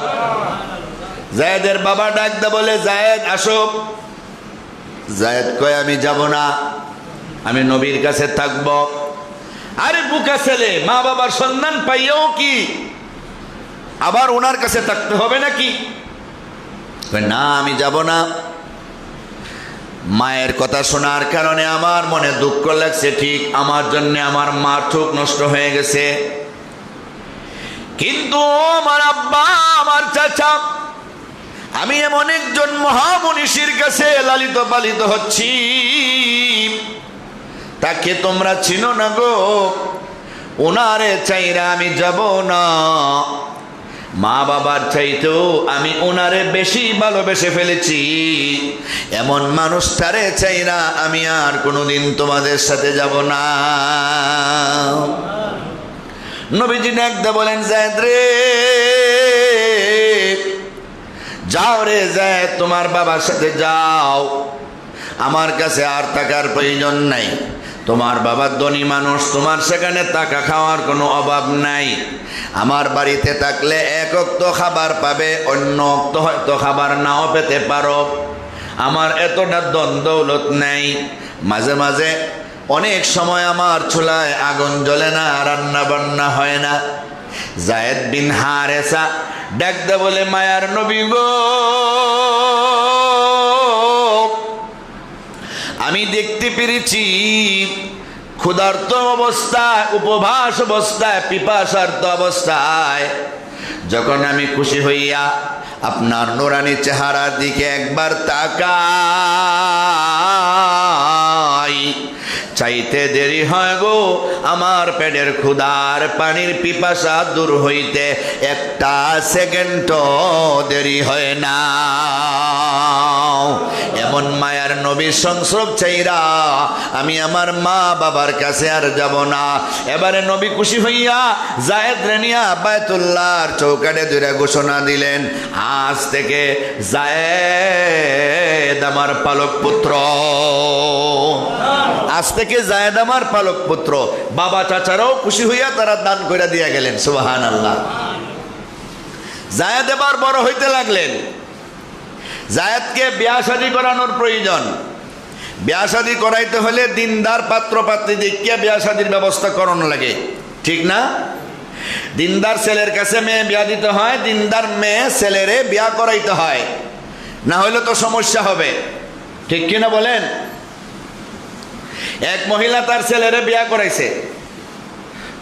জায়েদের বাবা ডাকতে বলে, জায়েদ আসো। জায়েদ কয় আমি যাব না, আমি নবীর কাছে থাকব। আরে বুকা ছেলে, মা বাবার সন্ধান পাইও কি আবার ওনার কাছে থাকতে হবে নাকি? না আমি যাব না। মায়ের কথা শোনার কারণে আমার মনে দুঃখ লাগছে, ঠিক আমার জন্য আমার মা চোখ নষ্ট হয়ে গেছে, কিন্তু আমার আব্বা আমার চাচা, আমি এমন একজন মহামনীষীর কাছে লালিত পালিত হচ্ছি, তাকে তোমরা চিনো না গো, ওনারে চাইরা আমি যাব না। মা বাবার চাইতেও আমি ওনারে বেশি ভালোবেসে ফেলেছি, এমন মানুষটারে চাইরা আমি আর কোনোদিন তোমাদের সাথে যাব না। নবীজি ডাকতে বলেন, যায়েদ রে, যাও রে যায়েদ, তোমার বাবার সাথে যাও, আমার কাছে আর থাকার প্রয়োজন নাই। তোমার বাবা ধনী মানুষ, তোমার সেখানে টাকা খাওয়ার কোনো অভাব নাই। আমার বাড়িতে থাকলে এক ওয়াক্ত খাবার পাবে, অন্য ওয়াক্ত হয়তো খাবার নাও পেতে পারো। আমার এতটা ধন দৌলত নেই, মাঝে মাঝে অনেক সময় আমার চুলায় আগুন জ্বলে না, রান্না বান্না হয় না। জায়েদ বিন হারেসা ডাকতে বলে, মায়ার নবী গো, আমি দেখতে পেরেছি ক্ষুধার্ত অবস্থায়, উপবাস অবস্থায়, পিপাসার্ত অবস্থায় যখন আমি খুশি হইয়া আপনার নুরানি চেহারার দিকে একবার তাকাই, চাইতে দেরি হয় গো আমার পেটের ক্ষুধার পানির পিপাসা দূর হইতে একটা সেকেন্ডও দেরি হয় না। এমন মায়ার নবীর সংস্রব চাইরা আমি আমার মা বাবার কাছে আর যাব না। এবারে নবী খুশি হইয়া জায়েদ রেনিয়া বায়তুল্লাহর চৌকাঠে ধরে ঘোষণা দিলেন, আজ থেকে জায়েদ আমার পালক পুত্র, আজ থেকে জায়েদ আমার পালক পুত্র। বাবা চাচারাও খুশি হইয়া তারা দান করে দিয়া গেলেন। সুবহানাল্লাহ। জায়েদ এবার বড় হইতে লাগলেন। জায়েদকে বিয়া শাদী করানোর প্রয়োজন। বিয়া শাদী করাইতে হলে দিনদার পাত্র পাত্রী দেখিয়া বিয়া শাদীর ব্যবস্থা করানো লাগে, ঠিক না? দিনদার ছেলের কাছে মেয়ে বিয়া দিতে হয়, দিনদার মেয়ে ছেলেরে বিয়া করাইতে হয়, না হলে তো সমস্যা হবে, ঠিক কিনা বলেন? এক মহিলা তার ছেলেরে বিয়া করাইছে,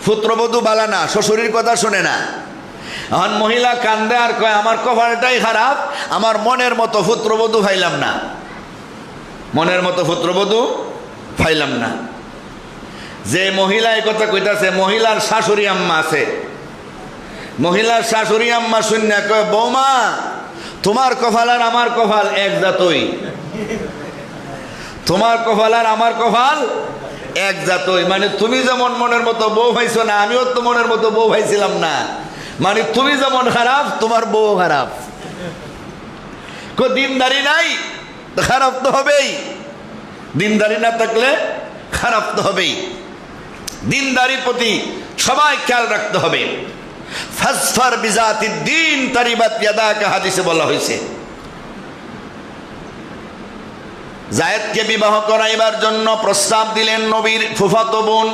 পুত্রবধূ বালা না, শ্বশুরের কথা শুনে না। এখন মহিলা কান্দে আর কয়, আমার কপালটাই খারাপ, আমার মনের মতো পুত্রবধূ পাইলাম না, মনের মতো পুত্রবধূ পাইলাম না। যে মহিলা এই কথা কইতাছে, মহিলার শাশুড়ি আম্মা আছে। মহিলার শাশুড়ি আম্মা শুনে কয়, বৌমা তোমার কপাল আর আমার কপাল এক জাতই, তোমার কপাল আর আমার কপাল এক জাতই। মানে তুমি যেমন মনের মতো বউ পাইছো না, আমিও তো মনের মতো বউ পাইছিলাম না। মানে তুমি যেমন খারাপ, তোমার বউ খারাপ। দিনদারি নাই, খারাপ তো হবেই। দিনদারি না থাকলে খারাপ তো হবেই। দিনদারির প্রতি সবাই খেয়াল রাখতে হবে। ফাসফার বিজাতিদ দ্বীন তারিবাত ইয়াদাকা, হাদিসে বলা হয়েছে। জায়েদকে বিবাহ করাইবার জন্য প্রস্তাব দিলেন নবীর ফুফাতো বোন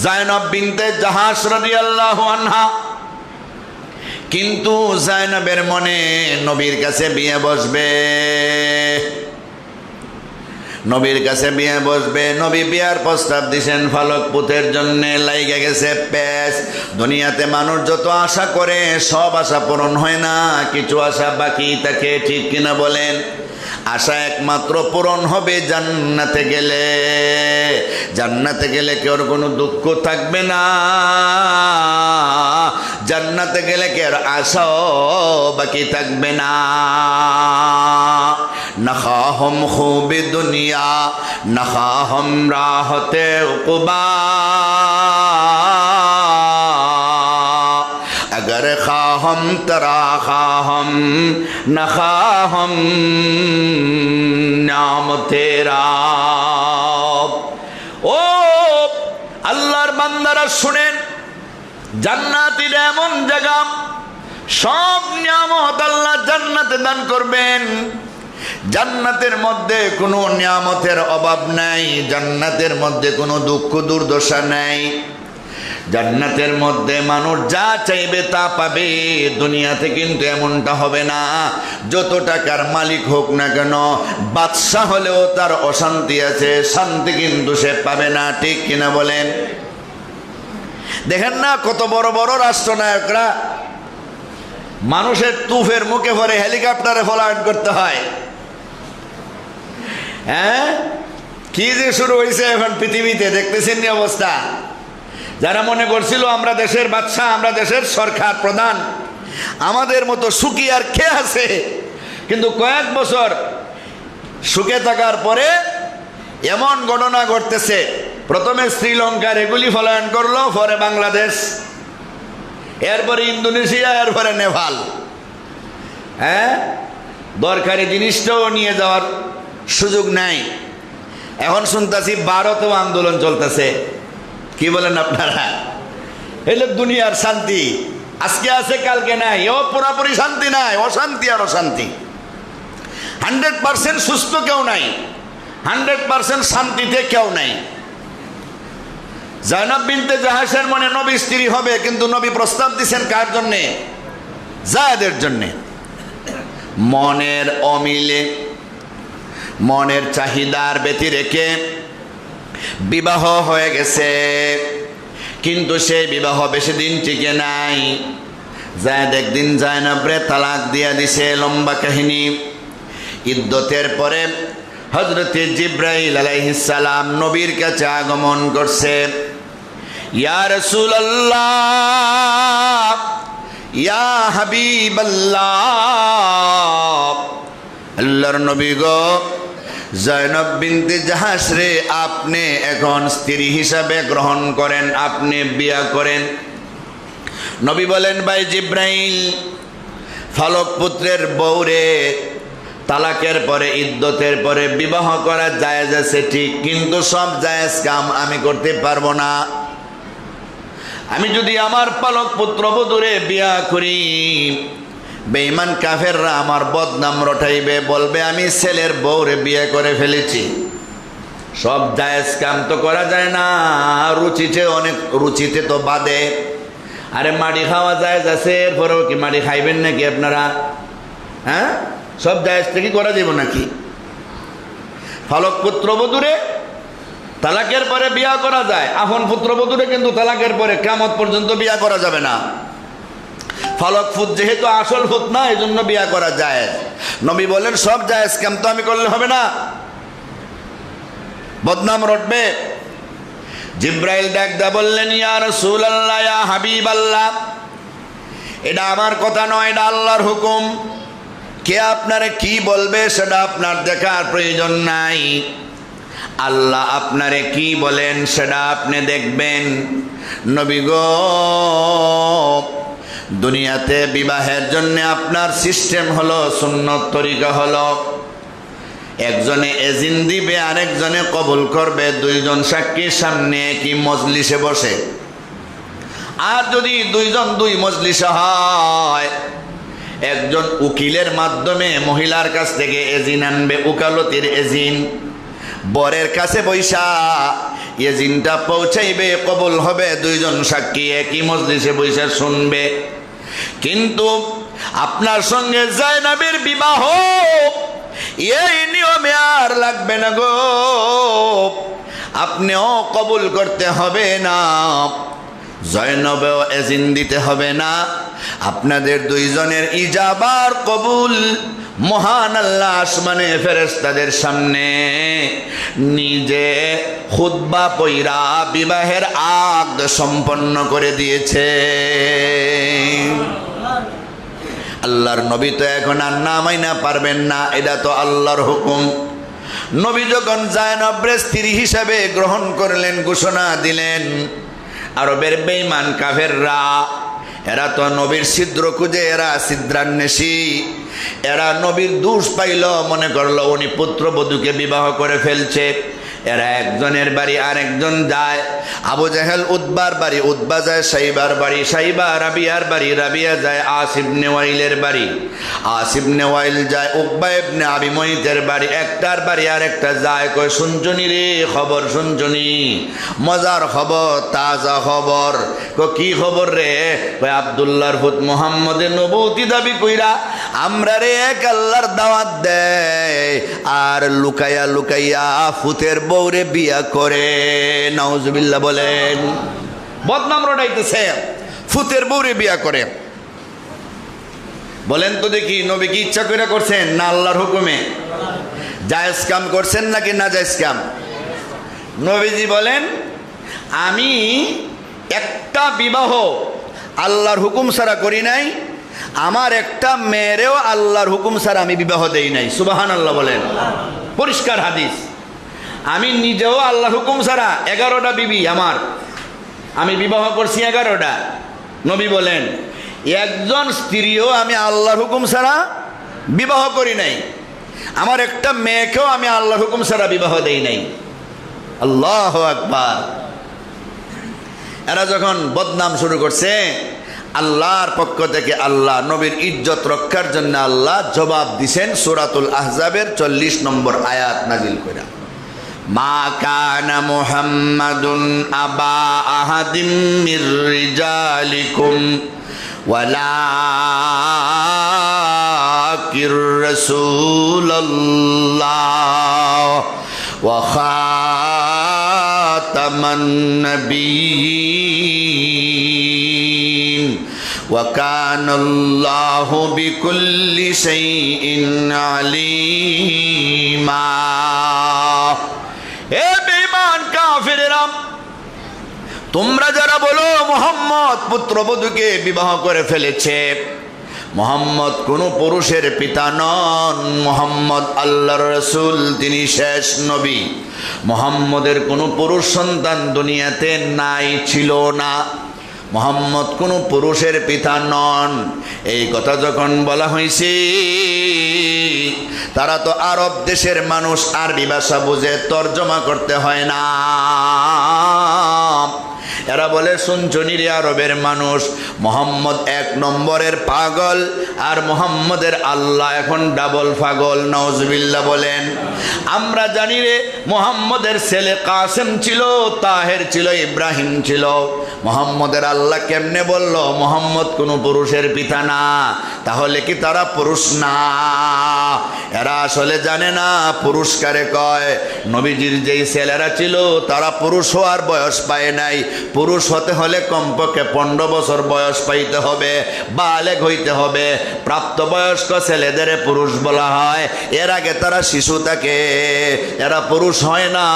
জায়নব বিনতে জাহাশ রাদিয়াল্লাহু আনহা। কিন্তু জায়নবের মনে নবীর কাছে বিয়ে বসবে, নবীর কাছে বিয়ে বসবে। নবী বিয়ার প্রস্তাব দিছেন, ফালক পুতের জন্য লাইগে গেছে পেশ। দুনিয়াতে মানুষ যত আশা করে সব আশা পূরণ হয় না, কিছু আশা বাকি থাকে, ঠিক কিনা বলেন? আশা একমাত্র পূরণ হবে জান্নাতে গেলে। জান্নাতে গেলে কেউ কোনো দুঃখ থাকবে না, জান্নাতে গেলে কেউ আশাও বাকি থাকবে না। নখাহম খুবি দুনিয়া নখাহম রাহতে উকবা, अगर खाहम तरा खाहम न खाहम नाम तेरा। ও আল্লাহর বান্দারা শুনেন, জান্নাতের এমন জায়গা, সব নিয়ামত আল্লাহ জান্নাতে দান করবেন। জান্নাতের মধ্যে কোনো নিয়ামতের অভাব নাই, জান্নাতের মধ্যে কোনো দুঃখ দুর্দশা নাই। জান্নাতের মধ্যে মানুষ যা চাইবে তা পাবে। দুনিয়াতে কিন্তু এমনটা হবে না। যত টাকার মালিক হোক না কেন, বাদশাহ হলেও তার অশান্তি আছে, শান্তি কিন্তু সে পাবে না। ঠিক কিনা বলেন? দেখেন না কত বড় বড় রাষ্ট্রনায়করা মানুষের তুফের মুখে ভরে হেলিকপ্টারে ফলায়ন করতে হয়। হ্যাঁ, কি যে শুরু হয়েছে এখন পৃথিবীতে, দেখতেছেন নি অবস্থা। যারা মনে করছিল আমরা দেশের বাদশা, আমরা দেশের সরকার প্রধান, আমাদের মতো সুখী আর কে আছে, কিন্তু কয়েক বছর সুখে থাকার পরে এমন ঘটনা ঘটতেছে। প্রথমে শ্রীলঙ্কার এগুলি ফলায়ন করলো, পরে বাংলাদেশ, এরপরে ইন্দোনেশিয়া, এরপরে নেপাল। হ্যাঁ, দরকারি জিনিসটাও নিয়ে যাওয়ার সুযোগ নাই। এখন শুনতেছি ভারতেও আন্দোলন চলতেছে। কি বলেন আপনারা? এলে দুনিয়ার শান্তি, আজকে আছে কালকে নাই। ও পুরাপুরি শান্তি নাই, অশান্তি আর অশান্তি। 100% সুস্থ কেউ নাই, 100% শান্তিতে কেউ নাই। জায়নব বিনতে জাহাসের মনে নবী স্ত্রী হবে, কিন্তু নবী প্রস্তাব দিচ্ছেন কার জন্যে? জায়েদের জন্যে। মনের অমিলে, মনের চাহিদার ব্যতি রেখে বিবাহ হয়ে গেছে, কিন্তু সেই বিবাহ বেশি দিন টিকে নাই। জায়েদ একদিন জায়নবরে তালাক দিয়া দিছে। লম্বা কাহিনী। ইদ্দতের পরে হযরতে জিবরাইল আলাইহিস সালাম নবীর কাছে আগমন করছে। ইয়া রাসূলুল্লাহ, ইয়া হাবিবাল্লাহ, আল্লাহর নবী গো, জায়নব বিনতে জাহাস রে আপনি এখন স্ত্রী হিসাবে গ্রহণ করেন, আপনি বিয়া করেন। নবী বলেন, ভাই জিব্রাইল, ফালক পুত্রের বউরে তালাকের পরে, ইদ্দতের পরে বিবাহ করা জায়েজ আছে ঠিক, কিন্তু সব জায়েজ কাম আমি করতে পারবো না। আমি যদি আমার পালক পুত্র বধূরে বিয়া করি, বেঈমান কাফেররা আমার বদনাম রটাইবে, বলবে আমি ছেলের বউরে বিয়ে করে ফেলেছি। সব জায়েজ কাম তো করা যায় না, রুচিতে অনেক, রুচিতে তো বাদে। আরে মাড়ি খাওয়া জায়েজ আছে, এরপরেও কি মাড়ি খাইবেন নাকি আপনারা? হ্যাঁ, সব জায়েজ থেকে করা যাব নাকি? ফালক পুত্রবধূরে তালাকের পরে বিয়া করা যায়, আপন পুত্রবধূরে কিন্তু তালাকের পরে কিয়ামত পর্যন্ত বিয়া করা যাবে না। ফালক ফুত যেহেতু আসল ফুত না, এই জন্য বিয়া করা যায়। নবী বলেন সব জায়েজ কাম তো আমি করলে হবে না, বদনাম রটবে। জিব্রাইল ডাক দা বললেন, ইয়া রাসূলুল্লাহ, ইয়া হাবিবাল্লাহ, এটা আমার কথা নয়, এটা আল্লাহর হুকুম। কে আপনারে কি বলবে সেটা আপনার দেখার প্রয়োজন নাই। আল্লাহ আপনারে কি বলেন সেটা আপনি দেখবেন। নবী গো, দুনিয়াতে বিবাহের জন্য আপনার সিস্টেম হলো, সুন্নত তরিকা হলো, একজনে এজিন দিবে, আরেকজনে কবুল করবে, দুইজন সাক্ষীর সামনে কি মজলিসে বসে। আর যদি দুইজন দুই মজলিসে হয়, একজন উকিলের মাধ্যমে মহিলার কাছ থেকে এজিন আনবে, উকালতির এজিন, বরের কাছে বৈশা এজিনটা পৌঁছাইবে, কবুল হবে, দুইজন সাক্ষী একই মজলিসে বৈশা শুনবে। কিন্তু আপনার সঙ্গে জায়নবের বিবাহ, এই নিয়মে আর লাগবে না গো, আপনিও কবুল করতে হবে না, জয়নবেও এজিন দিতে হবে না, আপনাদের দুইজনের ইজাবার কবুল মহান আল্লাহ আসমানে ফেরেশতাদের সামনে নিজে খুতবা পইরা বিবাহের আকদ সম্পন্ন করে দিয়েছে। আল্লাহর নবী তো এখন আর না মাইনা পারবেন না, এটা তো আল্লাহর হুকুম। নবী যখন জায়নবের স্ত্রী হিসাবে গ্রহণ করলেন, ঘোষণা দিলেন, আরবের বেঈমান কাফেররা এরা তো নবীর ছিদ্র খুঁজে, এরা ছিদ্রান্বেষী, এরা নবীর দোষ পাইল, মনে করলো উনি পুত্রবধূকে বিবাহ করে ফেলছে। এরা একজনের বাড়ি আরেকজন যায়। আবু জাহেল উতবার বাড়ি, উতবা যায় সাইবার বাড়ি, সাইবা রাবিয়ার বাড়ি, রাবিয়া যায় আস ইবনে ওয়াইলের বাড়ি, আস ইবনে ওয়াইল যায় উকবা ইবনে আবি মুইতের বাড়ি। একটার বাড়ি আরেকটা যায়, কয় শুনছনি রে খবর, শুনছনি মজার খবর, তাজা খবর। কি খবর রে? কয় আব্দুল্লাহর পুত মুহাম্মদের নবুতি দাবি কইরা আমরা রে এক আল্লাহর দাওয়াত দেয় আর লুকাইয়া লুকাইয়া ফুতের বউরে বিয়া করে। নাউজুবিল্লাহ বলেন। বদনাম রটাইতেছে, ফুতের বউরে বিয়া করে। বলেন তো দেখি, নবী কি ইচ্ছা করে করছেন না আল্লাহর হুকুমে? জায়েজ কাম করছেন নাকি না জায়েজ কাম? নবীজি বলেন, আমি একটা বিবাহ আল্লাহর হুকুম ছাড়া করি নাই, আমার একটা মেয়েরেও আল্লাহর হুকুম ছাড়া আমি বিবাহ দেই নাই। সুবহানাল্লাহ বলেন। পরিষ্কার হাদিস। আমি নিজেও আল্লাহর হুকুম ছাড়া 11টা বিবি আমার, আমি বিবাহ করছি 11টা। নবী বলেন, একজন স্ত্রীও আমি আল্লাহর হুকুম ছাড়া বিবাহ করি নাই, আমার একটা মেয়েকেও আমি আল্লাহর হুকুম ছাড়া বিবাহ দেই নাই। আল্লাহু আকবার। এরা যখন বদনাম শুরু করছে, আল্লাহর পক্ষ থেকে আল্লাহ নবীর ইজ্জত রক্ষার জন্য আল্লাহ জবাব দিছেন সূরাতুল আহজাবের 40 নম্বর আয়াত নাজিল করে। মা কানা মুহাম্মাদুন আবা আহাদিম মির রিজালিকুম ওয়ালাকির রাসূলুল্লাহ ওয়া খাতামান নাবিয়্যিন ওয়া কানাল্লাহু বিকুল্লি শাইইন আলীমা। এ বেঈমান কাফেরেরা, তোমরা যারা বলো মুহাম্মদ পুত্রবধূকে বিবাহ করে ফেলেছে, মুহাম্মদ কোনো পুরুষের পিতা নন, মুহাম্মদ আল্লাহর রাসূল, তিনি শেষ নবী। মুহাম্মদের কোনো পুরুষ সন্তান দুনিয়াতে নাই, ছিল না। মুহাম্মদ কোনো পুরুষের পিতা নন। এই কথা যখন বলা হয়েছে, তারা তো আরব দেশের মানুষ, আরবি ভাষা বুঝে, তর্জমা করতে হয় না। এরা বলে, শুনছনি রে আরবের মানুষ, মুহাম্মদ 1 নম্বরের পাগল আর মুহাম্মদের আল্লাহ এখন ডাবল পাগল। নাউজুবিল্লাহ বলেন। আমরা জানি রে মুহাম্মদের ছেলে কাসেম ছিল, তাহের ছিল, ইব্রাহিম ছিল। মুহাম্মদের আল্লাহ কেমনে বলল মুহাম্মদ কোনো পুরুষের পিতা না? তাহলে কি তারা পুরুষ না? এরা আসলে জানে না পুরুষ কারে কয়। নবীজির যেই ছেলেরা ছিল তারা পুরুষ হওয়ার বয়স পায় নাই। পুরুষ হতে হলে কমপক্ষে 15 বছর বয়স পাইতে হবে, বালেগ হইতে হবে। প্রাপ্তবয়স্ক ছেলেদের পুরুষ বলা হয়, এর আগে তারা শিশু থাকে, এরা পুরুষ হয় না।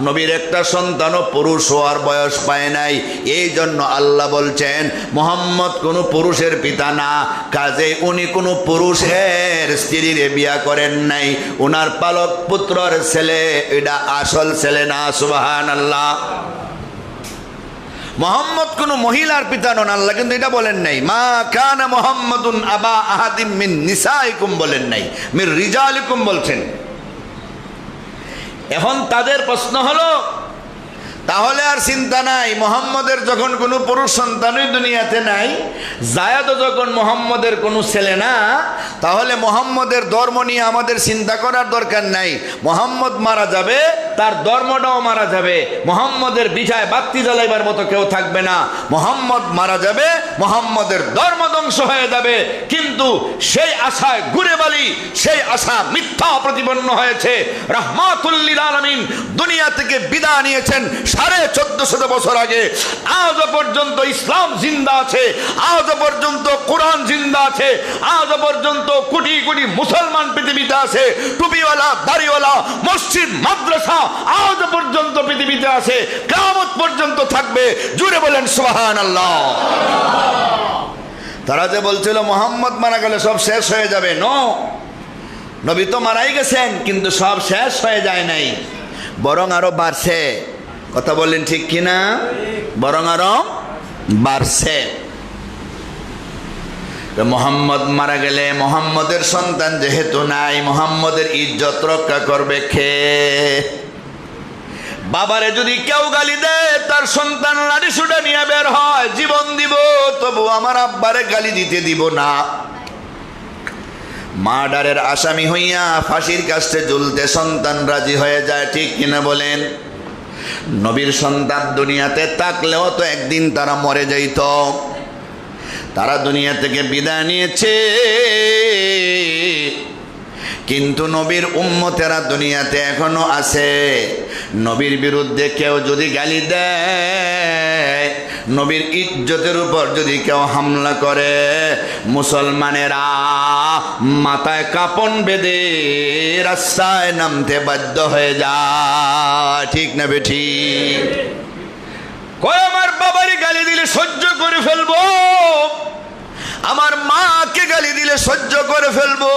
নবীর একটা সন্তানও পুরুষ হওয়ার বয়স পায় নাই। এই জন্য আল্লাহ বলছেন মুহাম্মদ কোনো পুরুষের পিতা না, কাজে উনি কোনো পুরুষের স্ত্রীর বিয়া করেন নাই। উনার পালক পুত্রের ছেলে, এটা আসল ছেলে না। সুবহানাল্লাহ। মুহাম্মদ কোন মহিলার পিতা নন, আল্লাহ কিন্তু এটা বলেন নাই। মা কানা মুহাম্মাদুন আবা আহাদিম মিন নিসাইকুম বলেন নাই, মির রিজালিকুম বলছেন। এখন তাদের প্রশ্ন হলো, তাহলে আর চিন্তা নাই, মুহাম্মদের যখন কোনো পুরুষ সন্তানই দুনিয়াতে নাই, জায়েদও যখন মুহাম্মদের কোনো ছেলে না, তাহলে মুহাম্মদের ধর্ম নিয়ে আমাদের চিন্তা করার দরকার নাই। মুহাম্মদ মারা যাবে, তার ধর্মটাও মারা যাবে। মুহাম্মদের বিজয় বাতি জ্বালাইবার মতো কেউ থাকবে না। মুহাম্মদ মারা যাবে, মুহাম্মদের ধর্ম ধ্বংস হয়ে যাবে। কিন্তু সেই আশায় ঘুরে বালি, সেই আশা মিথ্যা প্রতিপন্ন হয়েছে। রাহমাতুল লিল আলামিন দুনিয়া থেকে বিদায় নিয়েছেন 1450 বছর আগে। আজও পর্যন্ত ইসলাম জিন্দা আছে, আজও পর্যন্ত কোরআন জিন্দা আছে, আজও পর্যন্ত কোটি কোটি মুসলমান পৃথিবীতে আছে। টুপিওয়ালা, দাড়িওয়ালা, মসজিদ, মাদ্রাসা আজও পর্যন্ত পৃথিবীতে আছে, কিয়ামত পর্যন্ত থাকবে। জুড়ে বলেন সুবহানাল্লাহ। তারা যে বলছিল মুহাম্মদ মারা গেলে সব শেষ হয়ে যাবে, নো, নবী তো মারাই গেছেন, কিন্তু সব শেষ হয়ে যায় নাই, বরং আরো বাড়ছে। কথা বললেন ঠিক কিনা? বরং আরো বাড়ছে। মুহাম্মদ মারা গেলে মুহাম্মদের সন্তান যেহেতু নাই, মুহাম্মদের ইজ্জত রক্ষা করবে কে? বাবারে যদি কেউ গালি দেয়, তার সন্তান লাঠি সুটা নিয়ে বের হয়, জীবন দিব তবু আমার আব্বারে গালি দিতে দিব না। মার্ডারের আসামি হইয়া ফাঁসির কাছে ঝুলতে সন্তান রাজি হয়ে যায়, ঠিক কিনা বলেন? নবীর সন্তান দুনিয়াতে থাকলেও তো একদিন তারা মরে যাইত। তারা দুনিয়া থেকে বিদায় নিয়েছে, কিন্তু নবীর উম্মতেরা দুনিয়াতে এখনো আছে। নবীর বিরুদ্ধে কেউ যদি গালি দেয়, নবীর ইজ্জতের উপর যদি কেউ হামলা করে, মুসলমানেরা মাথায় কাপন বেঁধে রাস্তায় নামতে বাধ্য হয়ে যায়, ঠিক না বেঠি? কয় আমার বাবারে গালি দিলে সহ্য করে ফেলবো, আমার মাকে গালি দিলে সহ্য করে ফেলবো,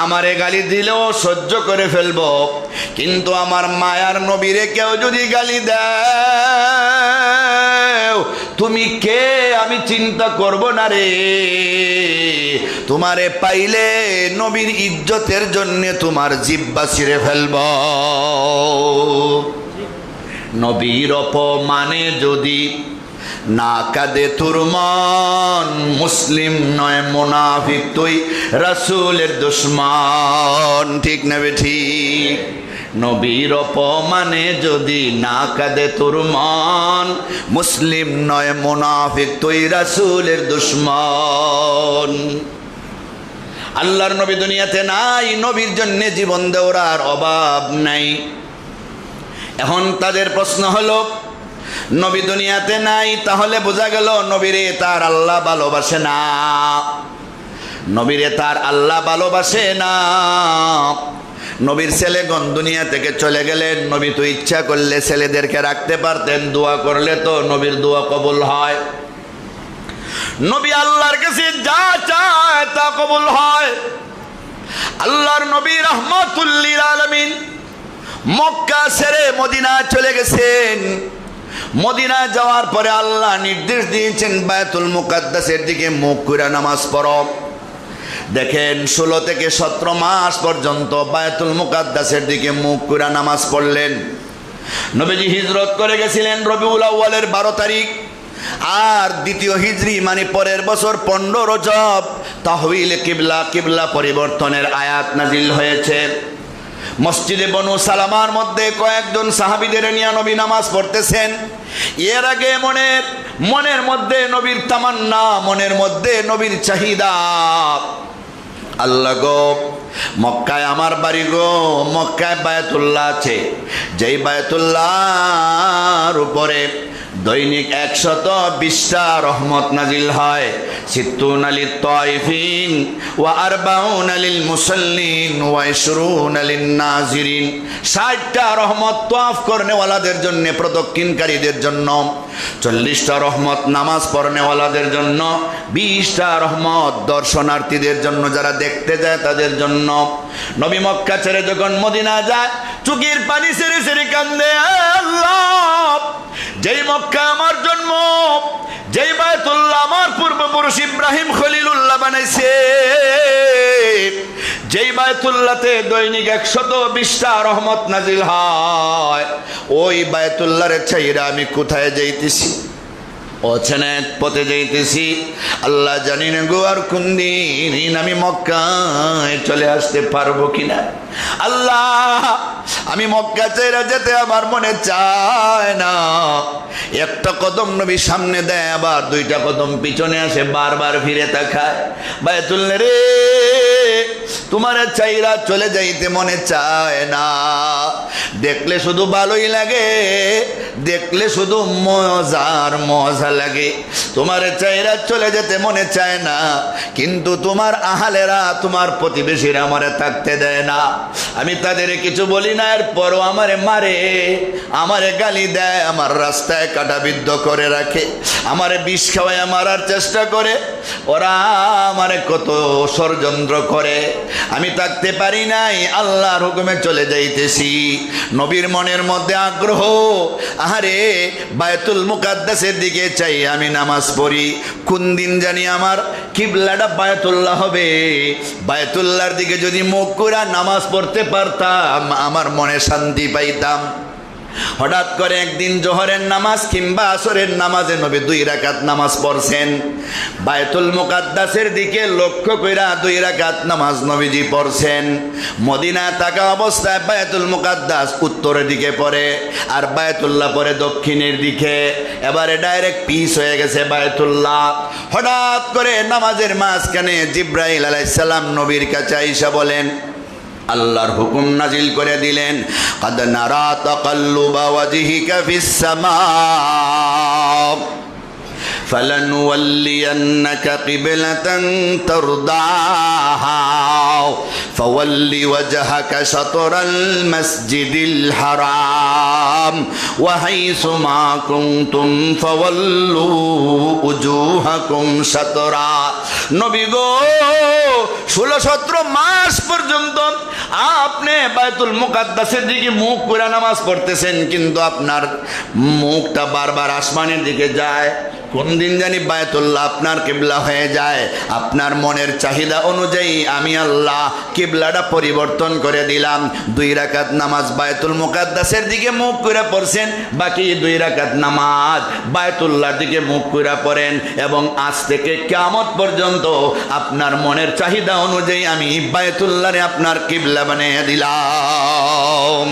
আমারে গালি দিলেও সহ্য করে ফেলবো, কিন্তু আমার মায়ার নবীরে কেউ যদি গালি দেয়, তুমি কে আমি চিন্তা করব না রে। তোমারে পাইলে নবীর ইজ্জতের জন্য তোমার জিহ্বা ছিঁড়ে ফেলব। নবীর অপমানে যদি না কাঁদে তোর মন, মুসলিম নয় মুনাফিক তুই রাসূলের দুশমন, ঠিক না ঠিক? নবীর অপমানে যদি না কাঁদে তোর মন, মুসলিম নয় মুনাফিক তুই রাসূলের দুশমন। আল্লাহর নবী দুনিয়াতে নাই, নবীর জন্য জীবন দেওয়ার অভাব নাই। এখন তাদের প্রশ্ন হলো, নবী দুনিয়াতে নাই, তাহলে বোঝা গেল নবীরে তার আল্লাহ ভালোবাসে না, নবীরে তার আল্লাহ ভালোবাসে না। নবীর ছেলেগণ দুনিয়া থেকে চলে গেলেন, নবী তো ইচ্ছা করলে ছেলেদেরকে রাখতে পারতেন, দোয়া করলে তো নবীর দোয়া কবুল হয়। নবী আল্লাহর কাছে যা চায় তা কবুল হয়। আল্লাহর নবী রাহমাতুল লিল আলামিন মক্কা ছেড়ে মদিনা চলে গেছেন। মদিনা যাওয়ার পরে আল্লাহ নির্দেশ দিয়েছেন বায়তুল মুকাদ্দাসের দিকে মুখ করে নামাজ পড়ো। দেখেন 16 থেকে 17 মাস পর্যন্ত বায়তুল মুকাদ্দাসের দিকে মুখ করে নামাজ পড়লেন। নবীজি হিজরত করে গেছিলেন রবিউল আউয়ালের 12 তারিখ, আর দ্বিতীয় হিজরি মানে পরের বছর 15 রজব তাহওয়িল কিবলা, কিবলা পরিবর্তনের আয়াত নাজিল হয়েছে। মসজিদে বনু সালামার মধ্যে কয়েকজন সাহাবীদের নিয়ে নবী নামাজ পড়তেছেন। এর আগে মনের মধ্যে নবীর তামান্না, মনের মধ্যে নবীর চাহিদা, আল্লাহ গো মক্কায় আমার বাড়ি গো, মক্কায় বায়তুল্লাহ আছে, যেই বায়তুল্লাহর উপরে দৈনিক 120টা রহমত নাজিল হয়। 60 লিত তাইফিন ওয়া 40 লিল মুসাল্লিন ওয়া 20 লিন নাজিরিন। 60টা রহমত তাওয়াফ করনেওয়ালাদের জন্য, প্রদক্ষিণকারীদের জন্য, 40টা রহমত নামাজ পড়নেওয়ালাদের জন্য, 20টা রহমত দর্শনার্থীদের জন্য, যারা দেখতে যায় তাদের জন্য। নবী মক্কা ছেড়ে যখন মদিনা যায়, চোখের পানি ছেড়ে ছেড়ে কান্দে, আল্লাহ যেই মক্কা আমার জন্ম, যেই বায়তুল্লাহ আমার পূর্বপুরুষ ইব্রাহিম খলিলুল্লাহ বানাইছে, যেই বায়তুল্লাহতে দৈনিক 120টা রহমত নাজিল হয়, ওই বায়তুল্লাহর ছাইরা আমি কোথায় যাইতেছি? অচেনা এক পথে যাইতেছি, আল্লাহ জানি না গো আর কোন দিন আমি মক্কায় চলে আসতে পারবো কিনা। আল্লাহ, আমি মক্কা ছেড়ে যেতে আমার মনে চায় না। একটা কদম নবী সামনে দেয়, আবার দুইটা কদম পিছনে আসে, বারবার ফিরে তাকায়। বায়তুল্লাহ রে, তোমার চাইরা চলে যাইতে মনে চায় না। দেখলে শুধু ভালোই লাগে, দেখলে শুধু মজার মজা লাগে। তোমার চাইরা চলে যেতে মনে চায় না, কিন্তু তোমার আহালেরা, তোমার প্রতিবেশীরা আমারে থাকতে দেয় না। আমি তাদের কিছু বলি না, এরপরও আমারে মারে, আমারে গালি দেয়, আমার রাস্তায় কাটাবিদ্ধ করে রাখে, আমারে বিষ খাওয়ায় মারার চেষ্টা করে। ওরা আমারে কত ষড়যন্ত্র করে, আমি থাকতে পারি নাই, আল্লাহর হুকুমে চলে যাইতেছি। নবীর মনের মধ্যে আগ্রহ, আহারে বায়তুল মুকাদ্দাসের দিকে চাই আমি নামাজ পড়ি, কোন দিন জানি আমার কিবলাটা বায়তুল্লাহ হবে। বায়তুল্লাহর দিকে যদি মুখ করে নামাজ পড়তে পারতাম, আমার মনে শান্তি পাইতাম। হঠাৎ করে একদিন জোহরের নামাজ কিংবা আসরের নামাজে নবী 2 রাকাত নামাজ পড়ছেন। বায়তুল মুকাদ্দাসের দিকে লক্ষ্য কইরা 2 রাকাত নামাজ নবীজি পড়ছেন। মদিনা থাকা অবস্থায় বায়তুল মুকাদ্দাস উত্তরের দিকে পড়ে, আর বায়তুল্লাহ পড়ে দক্ষিণের দিকে। এবারে ডাইরেক্ট পিস হয়ে গেছে বায়তুল্লাহ। হঠাৎ করে নামাজের মাঝখানে জিব্রাইল আলাইহিস সালাম নবীর কাছে আইসা বলেন, আল্লাহর হুকুম নাজিল করে দিলেন, কাদ নারা তাকাল্লুবা ওয়াজহিকা ফিস সামা فلنولينك قبلة ترضاها فول وجهك شطر المسجد الحرام وحيث ما كنتم فولوا وجوهكم شطرا। নবী গো, 16-17 মাস পর্যন্ত আপনি বায়তুল মুকাদ্দাসের দিকে মুখ করে নামাজ পড়তেছেন, কিন্তু আপনার মুখটা বারবার আসমানের দিকে যায়। কোন দিন জানি বায়তুল্লাহ আপনার কিবলা হয়ে যায়। আপনার মনের চাহিদা অনুযায়ী আমি আল্লাহ কিবলাটা পরিবর্তন করে দিলাম। 2 রাকাত নামাজ বায়তুল মুকাদ্দাসের দিকে মুখ করে পড়ছেন, বাকি 2 রাকাত নামাজ বায়তুল্লাহর দিকে মুখ করে পড়েন, এবং আজ থেকে কিয়ামত পর্যন্ত আপনার মনের চাহিদা অনুযায়ী আমি বায়তুল্লাহরে আপনার কিবলা বানিয়ে দিলাম।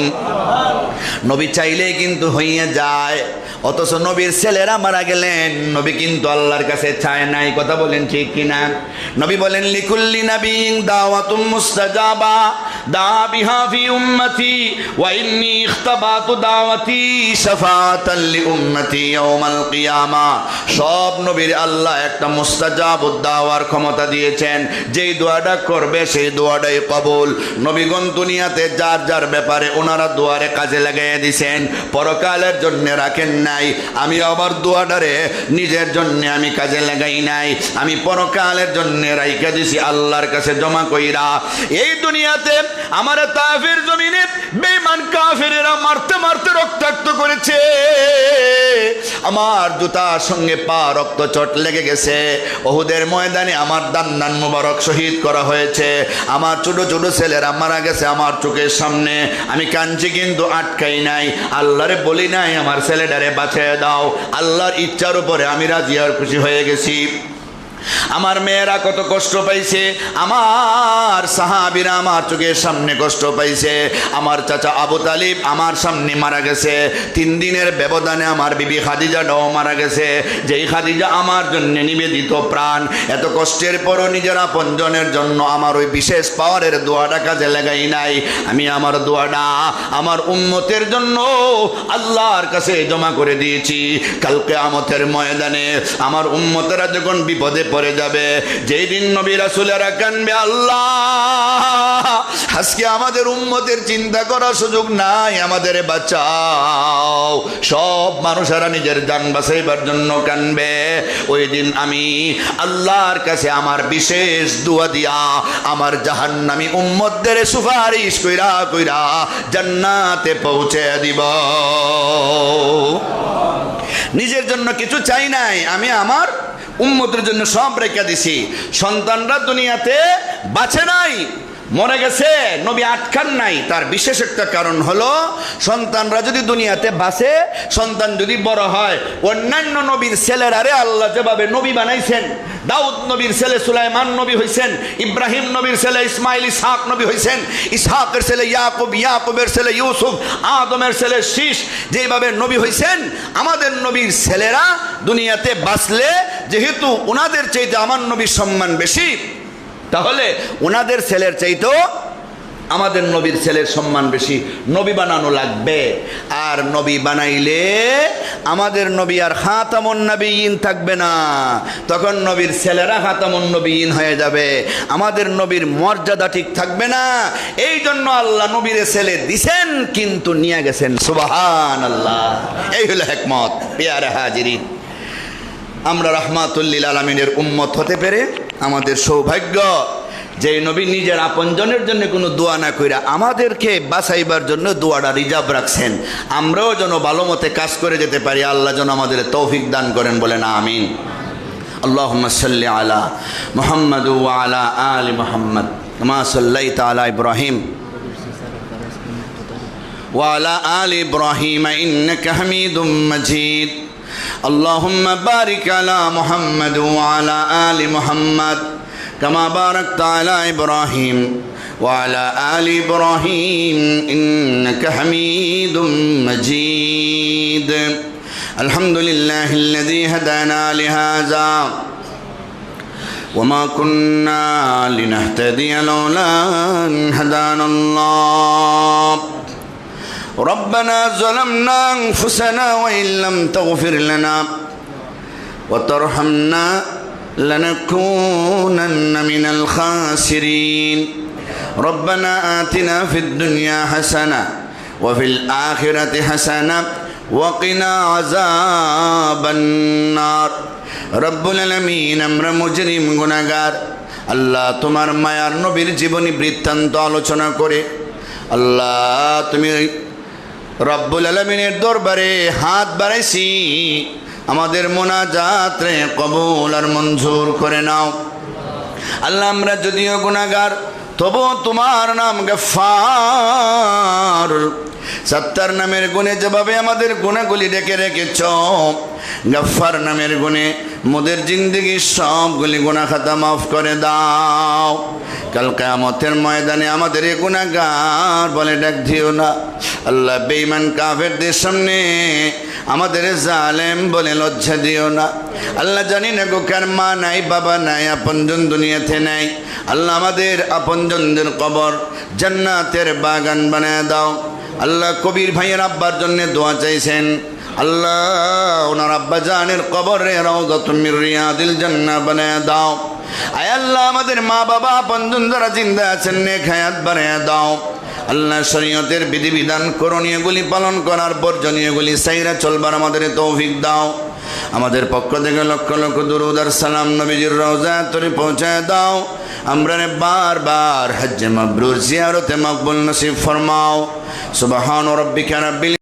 নবী চাইলেই কিন্তু হইয়া যায়, অথচ নবীর ছেলেরা মারা গেলেন, নবী কিন্তু আল্লাহর কাছে চায় নাই। কথা বলেন ঠিক কিনা? নবী বলেন, লিকুল্লি নাবিয়্যিন দাওয়াতুম মুস্তাজাবা দা বিহা ফি উম্মতি ওয়া ইন্নী ইখতাবাতু দাওয়াতি শাফাআতান লি উম্মতি ইয়াউমাল কিয়ামা। সব নবীর আল্লাহ একটা মুস্তাজাবুদ দাওয়ার ক্ষমতা দিয়েছেন, যেই দোয়াটা করবে সেই দোয়াটাই কবুল। নবীগণ দুনিয়াতে যার যার ব্যাপারে ওনারা দোয়ারে কাজে লাগাইয়া দিয়েছেন, পরকালের জন্য রাখেন নাই। আমি আমার দোয়াটারে নিজের জন্য আমি কাজে লাগাই নাই, আমি পরকালের জন্য রাইখা দিছি আল্লাহর কাছে জমা কইরা। এই দুনিয়াতে আমার তায়েফের জমিনে বেঈমান কাফেরেরা মারতে মারতে রক্তাক্ত করেছে, আমার জুতার সঙ্গে পা রক্ত চট লেগে গেছে। ওহুদের ময়দানে আমার দান্নান মুবারক শহীদ করা হয়েছে, আমার ছোট ছোট ছেলেরা মারা গেছে আমার চোখের সামনে। আমি কাঁদছি কিন্তু আটকাই নাই, আল্লাহরে বলি নাই আমার ছেলেটারে বাঁচিয়ে দাও। আল্লাহর ইচ্ছার উপরে আমি রাজি আর খুশি হয়ে গেছি। আমার মেয়েরা কত কষ্ট পাইছে, আমার সাহাবীরা আমার চোখের সামনে কষ্ট পাইছে। আমার চাচা আবু তালিব আমার সামনে মারা গেছে, 3 দিনের ব্যবধানে আমার বিবি খাদিজাটাও মারা গেছে, যেই খাদিজা আমার জন্য নিবেদিত প্রাণ। এত কষ্টের পরও নিজের আপনজনের জন্য আমার ওই বিশেষ পাওয়ারের দোয়াটা কাজে লাগাই নাই। আমি আমার দোয়াটা আমার উম্মতের জন্য আল্লাহর কাছে জমা করে দিয়েছি। কাল কিয়ামতের ময়দানে আমার উম্মতেরা যখন বিপদে পড়ে যাবে, যেই দিন নবী রাসূলেরা কানবে, আল্লাহ আজকে আমাদের উম্মতের চিন্তা করার সুযোগ নাই, আমাদের বাঁচাও। সব মানুষেরা নিজের জান বাঁচাইবার জন্য কানবে। ওই দিন আমি আল্লাহর কাছে আমার বিশেষ দোয়া দিয়া আমার জাহান্নামী উম্মতদের সুপারিশ কইরা কইরা জান্নাতে পৌঁছে দিব। নিজের জন্য কিছু চাই নাই, আমি আমার উম্মতের জন্য সব রেখে দিছি। সন্তানরা দুনিয়াতে বাঁচে নাই, মরে গেছে, নবী আটকান নাই। তার বিশেষ একটা কারণ হলো সন্তানরা যদি দুনিয়াতে বাঁচে, সন্তান যদি বড় হয়, অন্যান্য নবীর ছেলেরারে আল্লাহ যেভাবে নবী বানাইছেন, দাউদ নবীর ছেলে সুলাইমান নবী হইছেন, ইব্রাহিম নবীর ছেলে ইসমাইল ইসহাক নবী হইছেন, ইসহাকের ছেলে ইয়াকুব, ইয়াকুবের ছেলে ইউসুফ, আদমের ছেলে শীষ, যেভাবে নবী হইছেন, আমাদের নবীর ছেলেরা দুনিয়াতে বাঁচলে যেহেতু ওনাদের চাইতে আমার নবীর সম্মান বেশি, তাহলে ওনাদের ছেলের চাইতেও আমাদের নবীর ছেলের সম্মান বেশি। নবী বানানো লাগবে। আর নবী বানাইলে আমাদের নবী আর খাতামুন নবিয়্যিন থাকবে না, তখন নবীর ছেলেরা খাতামুন নবিয়্যিন হয়ে যাবে। আমাদের নবীর মর্যাদা ঠিক থাকবে না। এই জন্য আল্লাহ নবীর ছেলে দিছেন, কিন্তু নিয়ে গেছেন। সুবহানাল্লাহ। এই হলো হিকমত। পেয়ারে হাজিরিন, আমরা রাহমাতুল লিল আলামিনের উম্মত হতে পেরে আমাদের সৌভাগ্য। যে নবী নিজের আপনজনের জন্য কোনো দোয়া না কইরা আমাদেরকে বাঁচাইবার জন্য দোয়াটা রিজার্ভ রাখছেন। আমরাও যেন ভালো মতে কাজ করে যেতে পারি। আল্লাহ যেন আমাদের তৌফিক দান করেন, বলেন আমিন। আল্লাহুম্মা সাল্লি আলা মুহাম্মাদ ওয়া আলা আলি মুহাম্মাদ কামা সাল্লাইতা আলা ইব্রাহিম ওয়া আলা আলি ইব্রাহিম ইন্নাকা হামিদুম মাজিদ। আল্লাহুম্মা বারিক আলা মুহাম্মাদ ওয়া আলা আলি মুহাম্মাদ كما باركت على إبراهيم وعلى آل إبراهيم إنك حميد مجيد. الحمد لله الذي هدانا لهذا وما كنا لنهتدي لولا أن هدانا الله. ربنا ظلمنا أنفسنا وإن لم تغفر لنا وترحمنا لنكونن من الخاسرين. ربنا آتنا في الدنيا حسنة وفي الآخرة حسنة وقنا عذاب النار. رب العالمين, আমরা মুজরিম গুনাহগার। আল্লাহ তোমার মায়ার নবীর জীবনী বৃত্তান্ত আলোচনা করে আল্লাহ তুমি রব্বুল আলামিনের দরবারে হাত বাড়াইছি, আমাদের মোনাজাত রে কবুল আর মঞ্জুর করে নাও। আল্লাহ আমরা যদিও গুনাহগার, তবু তোমার নাম গফফার। সত্তার নামের গুণে যেভাবে আমাদের গুনাহগুলি ডেকে রেখেছ, গফফার নামের গুণে মোদের জিন্দগির সবগুলি গুনাহ খাতা মাফ করে দাও। কাল কিয়ামতের ময়দানে আমাদের এই গুনাহগার বলে ডাক দিও না। আল্লাহ বেঈমান কাফেরদের সামনে আমাদের জালেম বলে লজ্জা দিও না। আল্লাহ জানি না গো কার মা নাই, বাবা নাই, আপনজন দুনিয়াতে নাই। আল্লাহ আমাদের আপনজনদের কবর জান্নাতের বাগান বানায় দাও। আল্লাহ কবির ভাইয়ের আব্বার জন্য দোয়া চাইছেন, আল্লাহ ওনার আব্বা জানের কবরে রাউদাতুম মির রিয়াদিল জান্নাহ বানায় দাও। আয় আল্লাহ আমাদের মা বাবা আপনজন যারা জিন্দা আছেন নেক হায়াত বানায় দাও। আল্লাহ শরীয়তের বিধিবিধান করণীয়গুলি পালন করার, বর্জনীয়গুলি সাইরা চলবার আমাদের তৌফিক দাও। আমাদের পক্ষ থেকে লক্ষ লক্ষ দুরূদ আর সালাম নবীজির রওজাতে পৌঁছায় দাও। আমরা বারবার হজ্জে মাবরুর জিয়ারতে মকবুল নসিব ফরমাও। সুবহান রাব্বিকা রাব্বিল